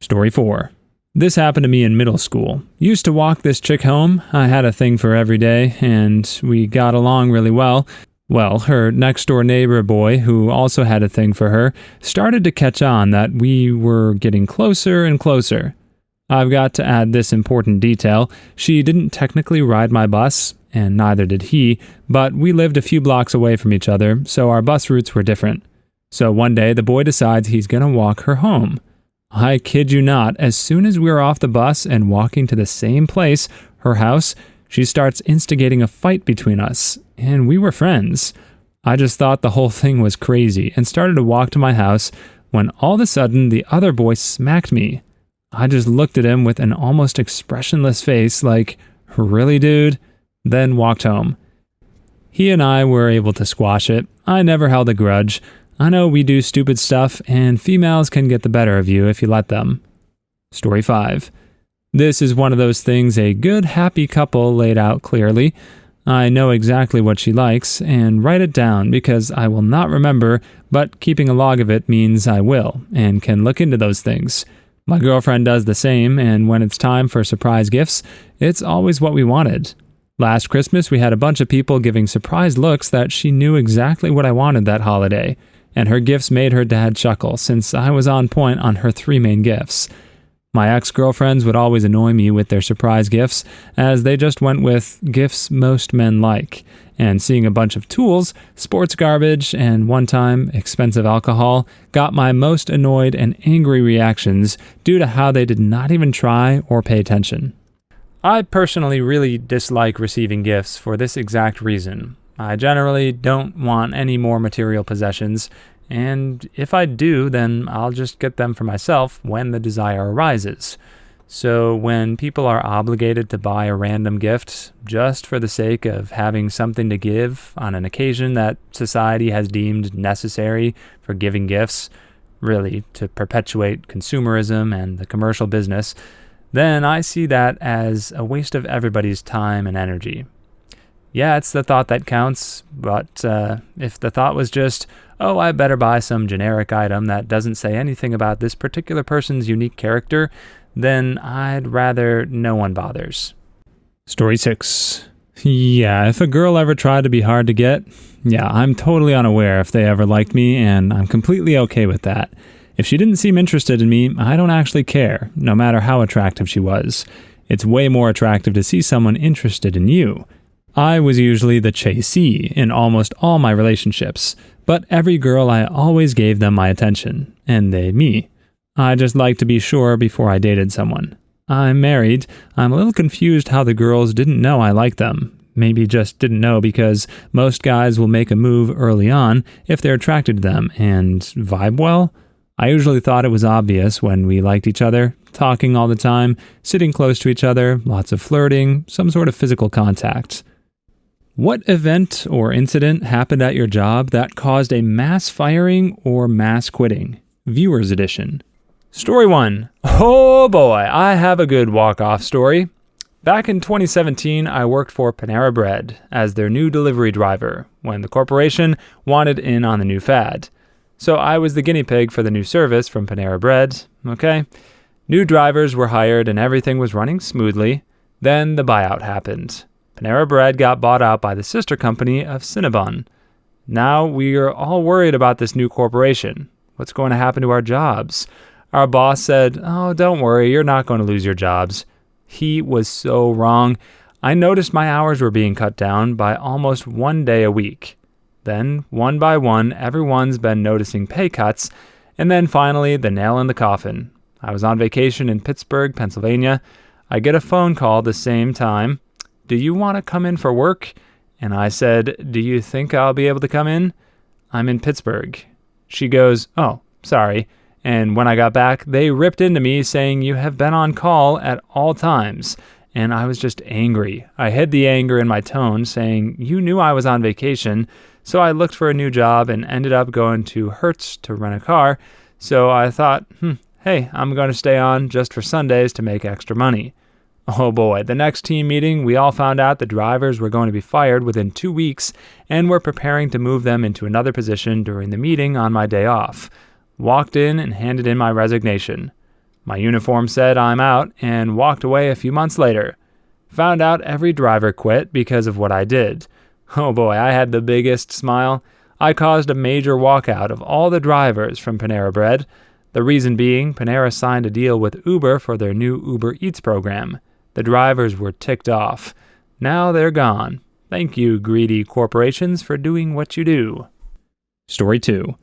Story 4. This happened to me in middle school. Used to walk this chick home. I had a thing for her every day, and we got along really well. Well, her next-door neighbor boy, who also had a thing for her, started to catch on that we were getting closer and closer. I've got to add this important detail. She didn't technically ride my bus, and neither did he, but we lived a few blocks away from each other, so our bus routes were different. So one day, the boy decides he's going to walk her home. I kid you not, as soon as we were off the bus and walking to the same place, her house, she starts instigating a fight between us, and we were friends. I just thought the whole thing was crazy and started to walk to my house when all of a sudden the other boy smacked me. I just looked at him with an almost expressionless face like, really, dude? Then walked home. He and I were able to squash it. I never held a grudge. I know we do stupid stuff, and females can get the better of you if you let them. Story 5. This is one of those things a good, happy couple laid out clearly. I know exactly what she likes, and write it down because I will not remember, but keeping a log of it means I will, and can look into those things. My girlfriend does the same, and when it's time for surprise gifts, it's always what we wanted. Last Christmas, we had a bunch of people giving surprise looks that she knew exactly what I wanted that holiday, and her gifts made her dad chuckle since I was on point on her 3 main gifts. My ex-girlfriends would always annoy me with their surprise gifts, as they just went with gifts most men like, and seeing a bunch of tools, sports garbage, and one time, expensive alcohol got my most annoyed and angry reactions due to how they did not even try or pay attention. I personally really dislike receiving gifts for this exact reason. I generally don't want any more material possessions, and if I do, then I'll just get them for myself when the desire arises. So when people are obligated to buy a random gift just for the sake of having something to give on an occasion that society has deemed necessary for giving gifts, really to perpetuate consumerism and the commercial business, then I see that as a waste of everybody's time and energy. Yeah, it's the thought that counts, but if the thought was just, oh, I better buy some generic item that doesn't say anything about this particular person's unique character, then I'd rather no one bothers. Story 6. Yeah, if a girl ever tried to be hard to get, yeah, I'm totally unaware if they ever liked me, and I'm completely okay with that. If she didn't seem interested in me, I don't actually care, no matter how attractive she was. It's way more attractive to see someone interested in you. I was usually the chasee in almost all my relationships, but every girl I always gave them my attention, and they me. I just like to be sure before I dated someone. I'm married. I'm a little confused how the girls didn't know I liked them. Maybe just didn't know because most guys will make a move early on if they're attracted to them and vibe well. I usually thought it was obvious when we liked each other, talking all the time, sitting close to each other, lots of flirting, some sort of physical contact. What event or incident happened at your job that caused a mass firing or mass quitting? Viewers edition. Story 1. Oh boy, I have a good walk-off story. Back in 2017, I worked for Panera Bread as their new delivery driver when the corporation wanted in on the new fad. So I was the guinea pig for the new service from Panera Bread, okay? New drivers were hired and everything was running smoothly. Then the buyout happened. Panera Bread got bought out by the sister company of Cinnabon. Now we are all worried about this new corporation. What's going to happen to our jobs? Our boss said, "Oh, don't worry, you're not going to lose your jobs." He was so wrong. I noticed my hours were being cut down by almost 1 day a week. Then, one by one, everyone's been noticing pay cuts, and then finally, the nail in the coffin. I was on vacation in Pittsburgh, Pennsylvania. I get a phone call the same time. "Do you want to come in for work?" And I said, "Do you think I'll be able to come in? I'm in Pittsburgh." She goes, "Oh, sorry." And when I got back, they ripped into me saying, "You have been on call at all times." And I was just angry. I hid the anger in my tone, saying, "You knew I was on vacation." So I looked for a new job and ended up going to Hertz to rent a car. So I thought, hey, I'm going to stay on just for Sundays to make extra money. Oh boy, the next team meeting, we all found out the drivers were going to be fired within 2 weeks and were preparing to move them into another position during the meeting on my day off. Walked in and handed in my resignation. My uniform said I'm out and walked away a few months later. Found out every driver quit because of what I did. Oh boy, I had the biggest smile. I caused a major walkout of all the drivers from Panera Bread. The reason being, Panera signed a deal with Uber for their new Uber Eats program. The drivers were ticked off. Now they're gone. Thank you, greedy corporations, for doing what you do. Story 2.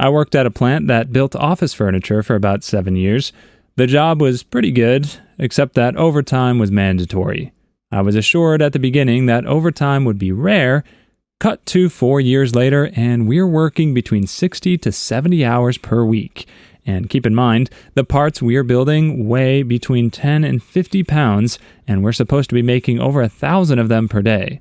I worked at a plant that built office furniture for about 7 years. The job was pretty good, except that overtime was mandatory. I was assured at the beginning that overtime would be rare. Cut to 4 years later, and we're working between 60 to 70 hours per week. And keep in mind, the parts we're building weigh between 10 and 50 pounds, and we're supposed to be making over 1,000 of them per day.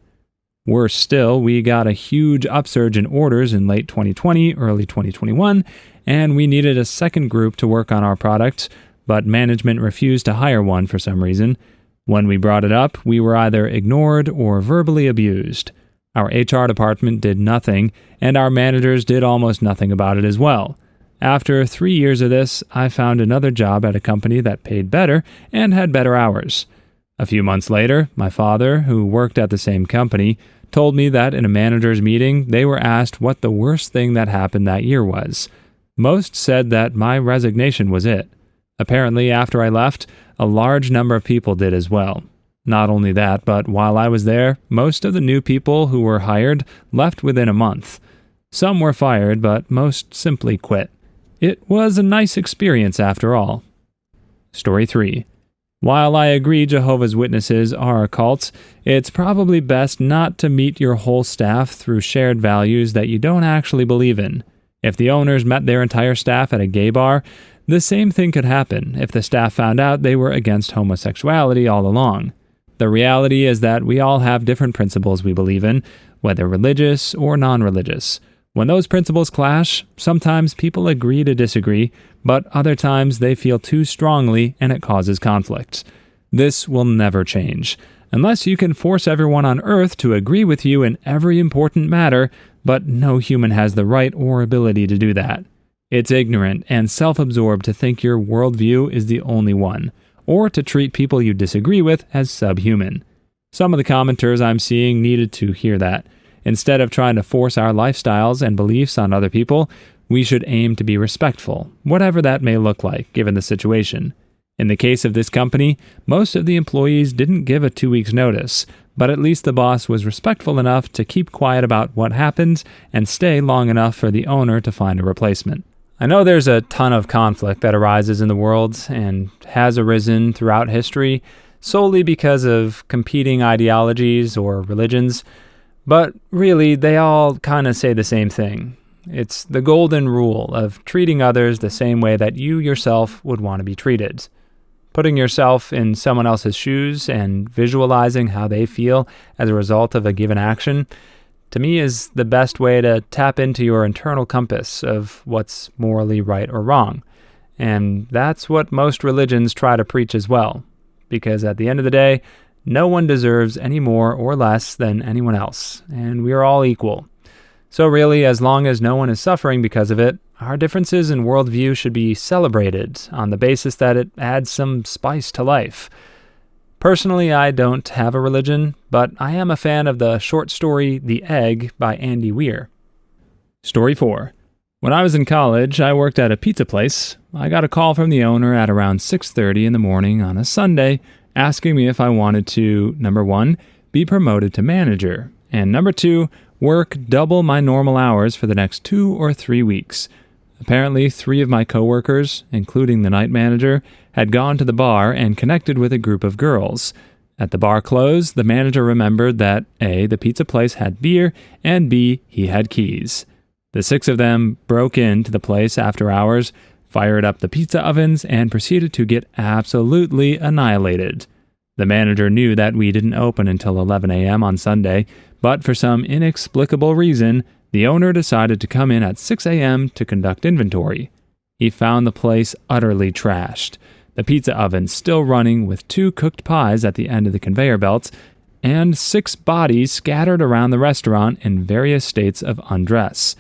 Worse still, we got a huge upsurge in orders in late 2020, early 2021, and we needed a second group to work on our product, but management refused to hire one for some reason. When we brought it up, we were either ignored or verbally abused. Our HR department did nothing, and our managers did almost nothing about it as well. After 3 years of this, I found another job at a company that paid better and had better hours. A few months later, my father, who worked at the same company, told me that in a manager's meeting, they were asked what the worst thing that happened that year was. Most said that my resignation was it. Apparently, after I left, a large number of people did as well. Not only that, but while I was there, most of the new people who were hired left within a month. Some were fired, but most simply quit. It was a nice experience after all. Story 3. While I agree Jehovah's Witnesses are cults, it's probably best not to meet your whole staff through shared values that you don't actually believe in. If the owners met their entire staff at a gay bar, the same thing could happen if the staff found out they were against homosexuality all along. The reality is that we all have different principles we believe in, whether religious or non-religious. When those principles clash, sometimes people agree to disagree, but other times they feel too strongly and it causes conflict. This will never change, unless you can force everyone on Earth to agree with you in every important matter, but no human has the right or ability to do that. It's ignorant and self-absorbed to think your worldview is the only one, or to treat people you disagree with as subhuman. Some of the commenters I'm seeing needed to hear that. Instead of trying to force our lifestyles and beliefs on other people, we should aim to be respectful, whatever that may look like, given the situation. In the case of this company, most of the employees didn't give a 2 weeks notice, but at least the boss was respectful enough to keep quiet about what happened and stay long enough for the owner to find a replacement. I know there's a ton of conflict that arises in the world and has arisen throughout history solely because of competing ideologies or religions, but really they all kind of say the same thing. It's the golden rule of treating others the same way that you yourself would want to be treated. Putting yourself in someone else's shoes and visualizing how they feel as a result of a given action, to me, is the best way to tap into your internal compass of what's morally right or wrong. And that's what most religions try to preach as well, because at the end of the day, no one deserves any more or less than anyone else, and we are all equal. So really, as long as no one is suffering because of it, our differences in worldview should be celebrated on the basis that it adds some spice to life. Personally, I don't have a religion, but I am a fan of the short story The Egg by Andy Weir. Story 4. When I was in college, I worked at a pizza place. I got a call from the owner at around 6:30 in the morning on a Sunday asking me if I wanted to, number 1, be promoted to manager, and number 2, work double my normal hours for the next 2 or 3 weeks. Apparently, 3 of my coworkers, including the night manager, had gone to the bar and connected with a group of girls. At the bar close, the manager remembered that A, the pizza place had beer, and B, he had keys. The 6 of them broke into the place after hours, fired up the pizza ovens, and proceeded to get absolutely annihilated. The manager knew that we didn't open until 11 a.m. on Sunday, but for some inexplicable reason, the owner decided to come in at 6 a.m. to conduct inventory. He found the place utterly trashed, the pizza oven still running with 2 cooked pies at the end of the conveyor belts, and 6 bodies scattered around the restaurant in various states of undress.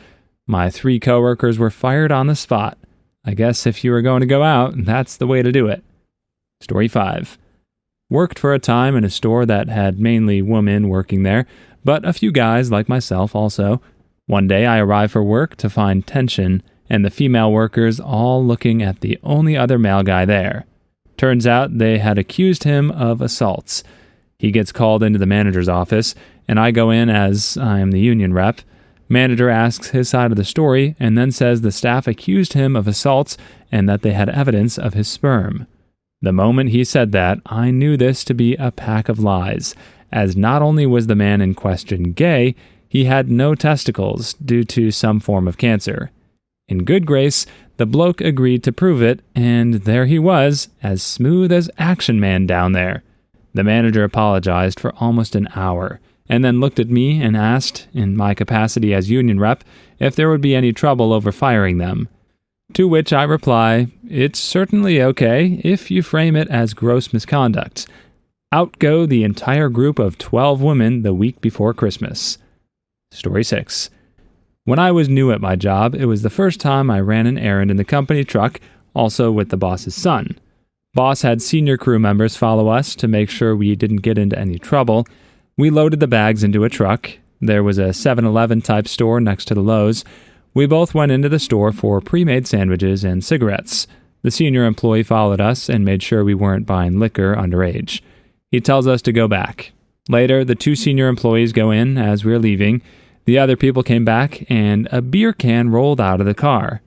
My 3 coworkers were fired on the spot. I guess if you were going to go out, that's the way to do it. Story 5. Worked for a time in a store that had mainly women working there, but a few guys like myself also. One day I arrived for work to find tension, and the female workers all looking at the only other male guy there. Turns out they had accused him of assaults. He gets called into the manager's office, and I go in as I am the union rep. Manager asks his side of the story and then says the staff accused him of assaults and that they had evidence of his sperm. The moment he said that, I knew this to be a pack of lies, as not only was the man in question gay, he had no testicles due to some form of cancer. In good grace, the bloke agreed to prove it, and there he was, as smooth as Action Man down there. The manager apologized for almost an hour, and then looked at me and asked, in my capacity as union rep, if there would be any trouble over firing them. To which I reply, it's certainly okay if you frame it as gross misconduct. Out go the entire group of 12 women the week before Christmas. Story 6. When I was new at my job, it was the first time I ran an errand in the company truck, also with the boss's son. Boss had senior crew members follow us to make sure we didn't get into any trouble. We loaded the bags into a truck. There was a 7-Eleven type store next to the Lowe's. We both went into the store for pre-made sandwiches and cigarettes. The senior employee followed us and made sure we weren't buying liquor underage. He tells us to go back. Later, the 2 senior employees go in as we're leaving. The other people came back, and a beer can rolled out of the car.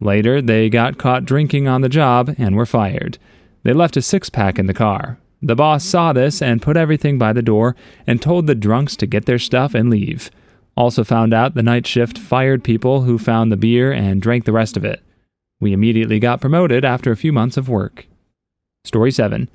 Later, they got caught drinking on the job and were fired. They left a 6-pack in the car. The boss saw this and put everything by the door and told the drunks to get their stuff and leave. Also found out the night shift fired people who found the beer and drank the rest of it. We immediately got promoted after a few months of work. Story 7.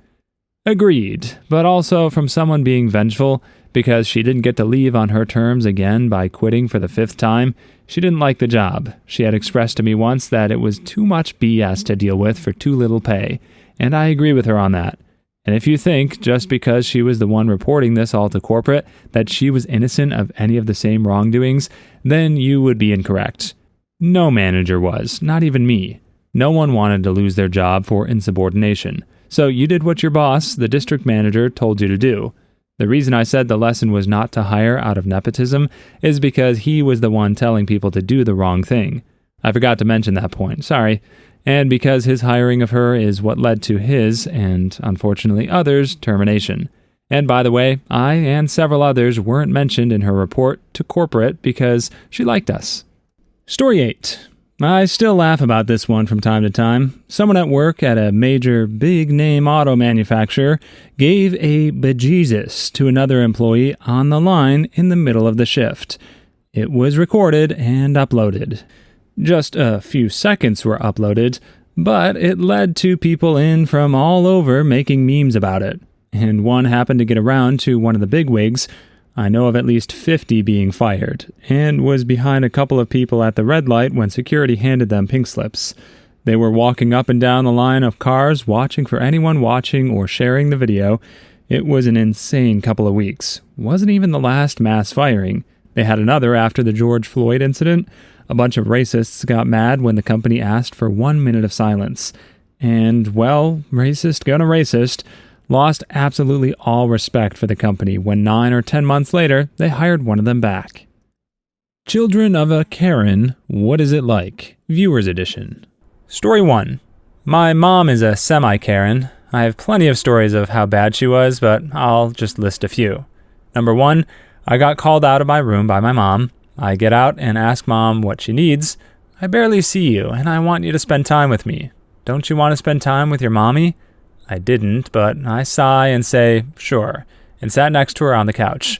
Agreed, but also from someone being vengeful because she didn't get to leave on her terms again by quitting for the 5th time. She didn't like the job. She had expressed to me once that it was too much BS to deal with for too little pay, and I agree with her on that. And if you think, just because she was the one reporting this all to corporate, that she was innocent of any of the same wrongdoings, then you would be incorrect. No manager was, not even me. No one wanted to lose their job for insubordination. So you did what your boss, the district manager, told you to do. The reason I said the lesson was not to hire out of nepotism is because he was the one telling people to do the wrong thing. I forgot to mention that point, sorry. And because his hiring of her is what led to his, and unfortunately others', termination. And by the way, I and several others weren't mentioned in her report to corporate because she liked us. Story 8. I still laugh about this one from time to time. Someone at work at a major big-name auto manufacturer gave a bejesus to another employee on the line in the middle of the shift. It was recorded and uploaded. Just a few seconds were uploaded, but it led to people in from all over making memes about it. And one happened to get around to one of the bigwigs. I know of at least 50 being fired, and was behind a couple of people at the red light when security handed them pink slips. They were walking up and down the line of cars, watching for anyone watching or sharing the video. It was an insane couple of weeks. Wasn't even the last mass firing. They had another after the George Floyd incident. A bunch of racists got mad when the company asked for 1 minute of silence. And, well, racist gonna racist, lost absolutely all respect for the company when 9 or 10 months later, they hired one of them back. Children of a Karen, What Is It Like? Viewers Edition. Story 1. My mom is a semi-Karen. I have plenty of stories of how bad she was, but I'll just list a few. Number 1, I got called out of my room by my mom. I get out and ask mom what she needs. I barely see you, and I want you to spend time with me. Don't you want to spend time with your mommy? I didn't, but I sigh and say, sure, and sat next to her on the couch.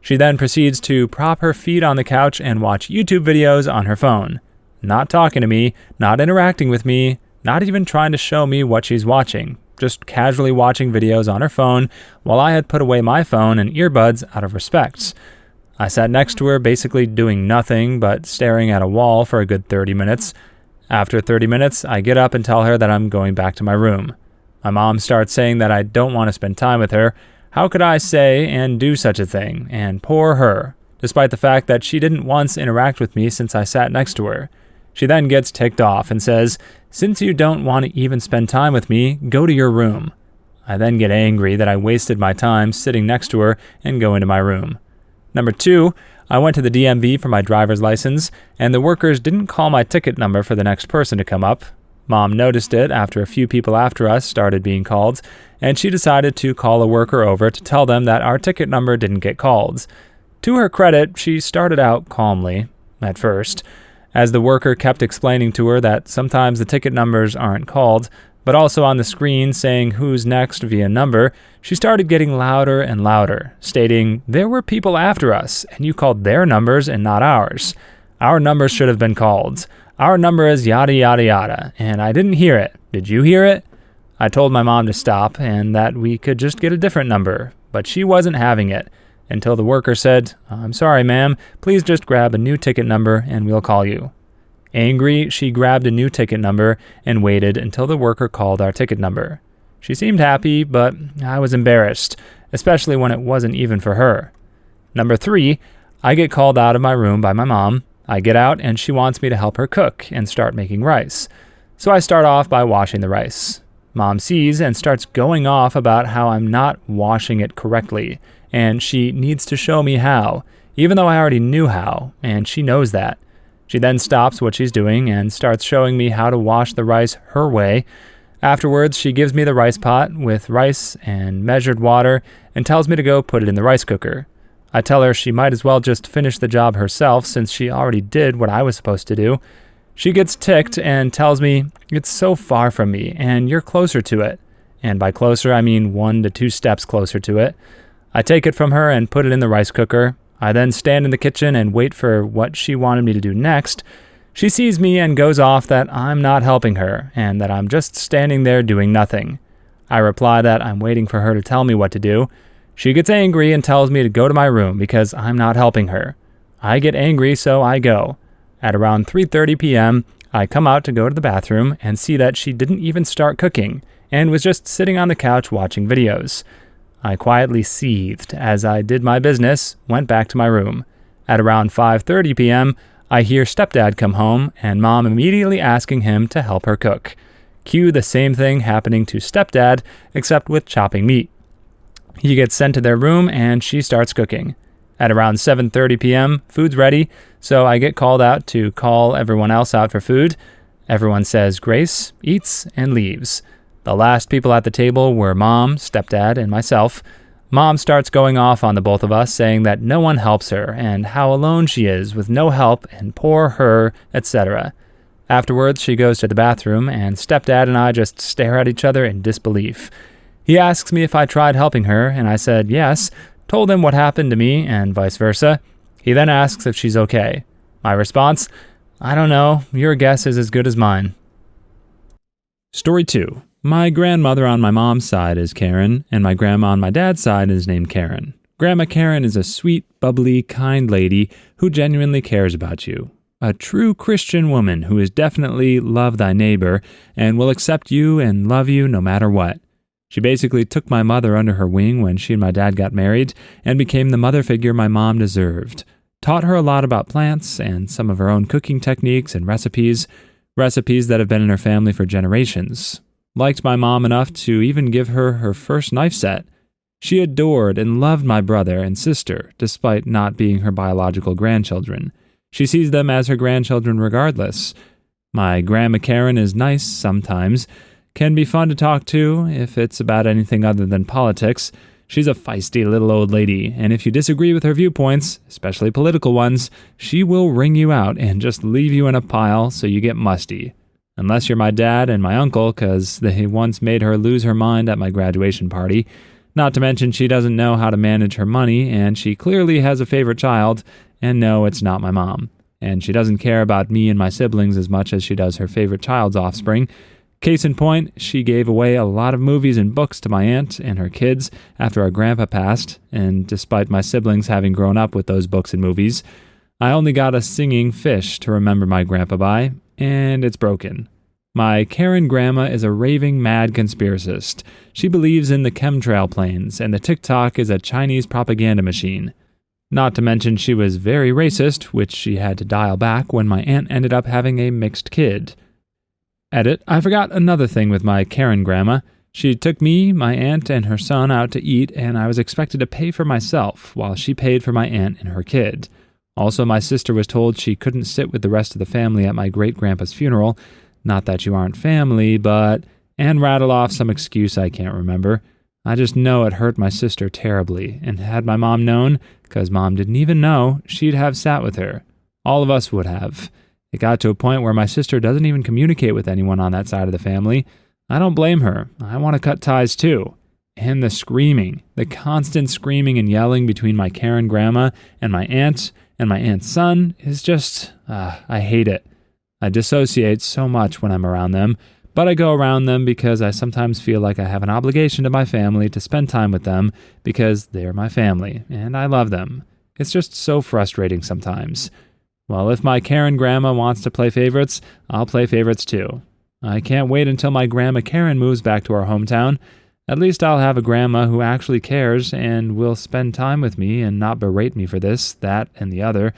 She then proceeds to prop her feet on the couch and watch YouTube videos on her phone. Not talking to me, not interacting with me, not even trying to show me what she's watching. Just casually watching videos on her phone while I had put away my phone and earbuds out of respect. I sat next to her basically doing nothing but staring at a wall for a good 30 minutes. After 30 minutes, I get up and tell her that I'm going back to my room. My mom starts saying that I don't want to spend time with her. How could I say and do such a thing? And poor her, despite the fact that she didn't once interact with me since I sat next to her. She then gets ticked off and says, since you don't want to even spend time with me, go to your room. I then get angry that I wasted my time sitting next to her and go into my room. Number 2, I went to the DMV for my driver's license, and the workers didn't call my ticket number for the next person to come up. Mom noticed it after a few people after us started being called, and she decided to call a worker over to tell them that our ticket number didn't get called. To her credit, she started out calmly, at first, as the worker kept explaining to her that sometimes the ticket numbers aren't called, but also on the screen saying who's next via number. She started getting louder and louder, stating, there were people after us, and you called their numbers and not ours. Our numbers should have been called. Our number is yada yada yada, and I didn't hear it. Did you hear it? I told my mom to stop and that we could just get a different number, but she wasn't having it, until the worker said, I'm sorry ma'am, please just grab a new ticket number and we'll call you. Angry, she grabbed a new ticket number and waited until the worker called our ticket number. She seemed happy, but I was embarrassed, especially when it wasn't even for her. Number 3, I get called out of my room by my mom. I get out and she wants me to help her cook and start making rice. So I start off by washing the rice. Mom sees and starts going off about how I'm not washing it correctly, and she needs to show me how, even though I already knew how, and she knows that. She then stops what she's doing and starts showing me how to wash the rice her way. Afterwards, she gives me the rice pot with rice and measured water and tells me to go put it in the rice cooker. I tell her she might as well just finish the job herself since she already did what I was supposed to do. She gets ticked and tells me, it's so far from me and you're closer to it. And by closer, I mean 1 to 2 steps closer to it. I take it from her and put it in the rice cooker. I then stand in the kitchen and wait for what she wanted me to do next. She sees me and goes off that I'm not helping her and that I'm just standing there doing nothing. I reply that I'm waiting for her to tell me what to do. She gets angry and tells me to go to my room because I'm not helping her. I get angry, so I go. At around 3:30 p.m., I come out to go to the bathroom and see that she didn't even start cooking and was just sitting on the couch watching videos. I quietly seethed as I did my business, went back to my room. At around 5:30 p.m., I hear stepdad come home and mom immediately asking him to help her cook. Cue the same thing happening to stepdad, except with chopping meat. He gets sent to their room and she starts cooking. At around 7:30 p.m., food's ready, so I get called out to call everyone else out for food. Everyone says grace, eats, and leaves. The last people at the table were Mom, Stepdad, and myself. Mom starts going off on the both of us, saying that no one helps her and how alone she is with no help and poor her, etc. Afterwards, she goes to the bathroom, and Stepdad and I just stare at each other in disbelief. He asks me if I tried helping her, and I said yes, told him what happened to me, and vice versa. He then asks if she's okay. My response, I don't know, your guess is as good as mine. Story 2. My grandmother on my mom's side is Karen, and my grandma on my dad's side is named Karen. Grandma Karen is a sweet, bubbly, kind lady who genuinely cares about you. a true Christian woman who is definitely love thy neighbor and will accept you and love you no matter what. She basically took my mother under her wing when she and my dad got married and became the mother figure my mom deserved. Taught her a lot about plants and some of her own cooking techniques and recipes that have been in her family for generations. Liked my mom enough to even give her her first knife set. She adored and loved my brother and sister, despite not being her biological grandchildren. She sees them as her grandchildren regardless. My Grandma Karen is nice sometimes, can be fun to talk to if it's about anything other than politics. She's a feisty little old lady, and if you disagree with her viewpoints, especially political ones, she will wring you out and just leave you in a pile so you get musty. Unless you're my dad and my uncle, because they once made her lose her mind at my graduation party. Not to mention she doesn't know how to manage her money, and she clearly has a favorite child, and no, it's not my mom. And she doesn't care about me and my siblings as much as she does her favorite child's offspring. Case in point, she gave away a lot of movies and books to my aunt and her kids after our grandpa passed, and despite my siblings having grown up with those books and movies, I only got a singing fish to remember my grandpa by, and it's broken. My Karen grandma is a raving mad conspiracist. She believes in the chemtrail planes, and the TikTok is a Chinese propaganda machine. Not to mention she was very racist, which she had to dial back when my aunt ended up having a mixed kid. Edit, I forgot another thing with my Karen grandma. She took me, my aunt, and her son out to eat, and I was expected to pay for myself, while she paid for my aunt and her kid. Also, my sister was told she couldn't sit with the rest of the family at my great-grandpa's funeral. Not that you aren't family, but... and rattle off some excuse I can't remember. I just know it hurt my sister terribly, and had my mom known, because Mom didn't even know, she'd have sat with her. All of us would have. It got to a point where my sister doesn't even communicate with anyone on that side of the family. I don't blame her. I want to cut ties too. And the screaming, the constant screaming and yelling between my Karen grandma and my aunt's son is just, I hate it. I dissociate so much when I'm around them, but I go around them because I sometimes feel like I have an obligation to my family to spend time with them because they're my family and I love them. It's just so frustrating sometimes. Well, if my Karen grandma wants to play favorites, I'll play favorites too. I can't wait until my Grandma Karen moves back to our hometown. At least I'll have a grandma who actually cares and will spend time with me and not berate me for this, that, and the other.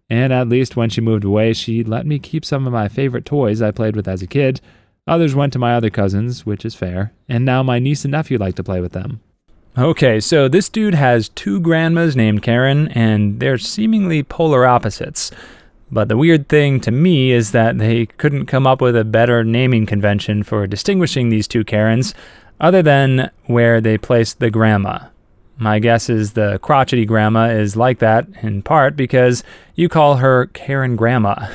And at least when she moved away, she let me keep some of my favorite toys I played with as a kid. Others went to my other cousins, which is fair, and now my niece and nephew like to play with them. Okay, so this dude has two grandmas named Karen, and they're seemingly polar opposites. But the weird thing to me is that they couldn't come up with a better naming convention for distinguishing these two Karens, other than where they placed the grandma. My guess is the crotchety grandma is like that, in part because you call her Karen Grandma.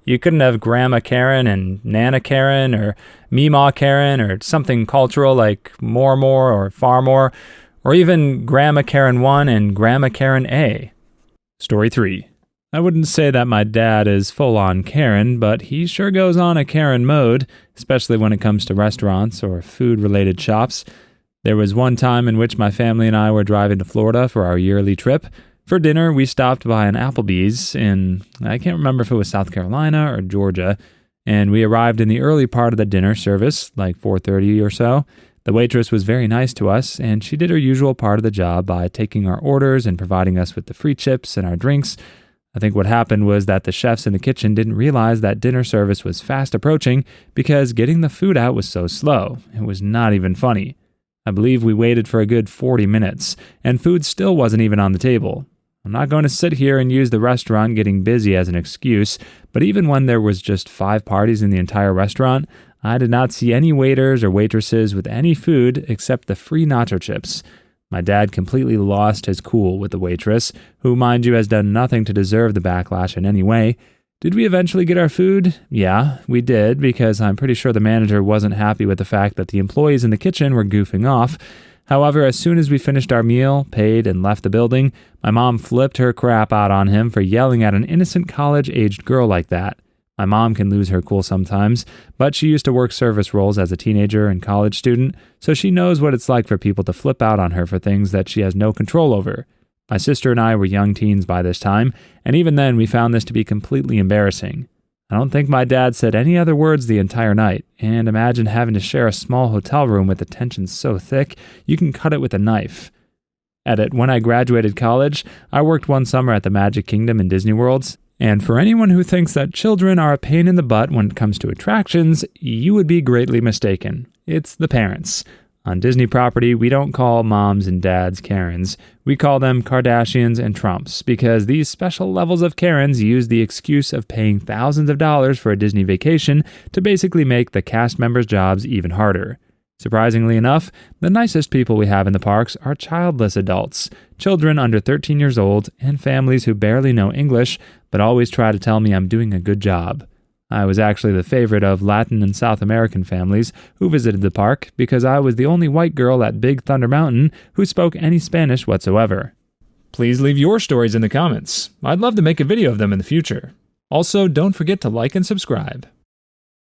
You couldn't have Grandma Karen and Nana Karen or Meemaw Karen or something cultural like More or Far More, or even Grandma Karen 1 and Grandma Karen A. Story 3. I wouldn't say that my dad is full-on Karen, but he sure goes on a Karen mode, especially when it comes to restaurants or food-related shops. There was one time in which my family and I were driving to Florida for our yearly trip. For dinner, we stopped by an Applebee's in, I can't remember if it was South Carolina or Georgia, and we arrived in the early part of the dinner service, like 4:30 or so. The waitress was very nice to us, and she did her usual part of the job by taking our orders and providing us with the free chips and our drinks. I think what happened was that the chefs in the kitchen didn't realize that dinner service was fast approaching because getting the food out was so slow. It was not even funny. I believe we waited for a good 40 minutes, and food still wasn't even on the table. I'm not going to sit here and use the restaurant getting busy as an excuse, but even when there was just 5 parties in the entire restaurant, I did not see any waiters or waitresses with any food except the free nacho chips. My dad completely lost his cool with the waitress, who, mind you, has done nothing to deserve the backlash in any way. Did we eventually get our food? Yeah, we did, because I'm pretty sure the manager wasn't happy with the fact that the employees in the kitchen were goofing off. However, as soon as we finished our meal, paid, and left the building, my mom flipped her crap out on him for yelling at an innocent college-aged girl like that. My mom can lose her cool sometimes, but she used to work service roles as a teenager and college student, so she knows what it's like for people to flip out on her for things that she has no control over. My sister and I were young teens by this time, and even then we found this to be completely embarrassing. I don't think my dad said any other words the entire night, and imagine having to share a small hotel room with the tension so thick you can cut it with a knife. Edit: when I graduated college, I worked one summer at the Magic Kingdom in Disney Worlds, and for anyone who thinks that children are a pain in the butt when it comes to attractions, you would be greatly mistaken. It's the parents. On Disney property, we don't call moms and dads Karens. We call them Kardashians and Trumps, because these special levels of Karens use the excuse of paying thousands of dollars for a Disney vacation to basically make the cast members' jobs even harder. Surprisingly enough, the nicest people we have in the parks are childless adults, children under 13 years old, and families who barely know English, but always try to tell me I'm doing a good job. I was actually the favorite of Latin and South American families who visited the park because I was the only white girl at Big Thunder Mountain who spoke any Spanish whatsoever. Please leave your stories in the comments. I'd love to make a video of them in the future. Also, don't forget to like and subscribe.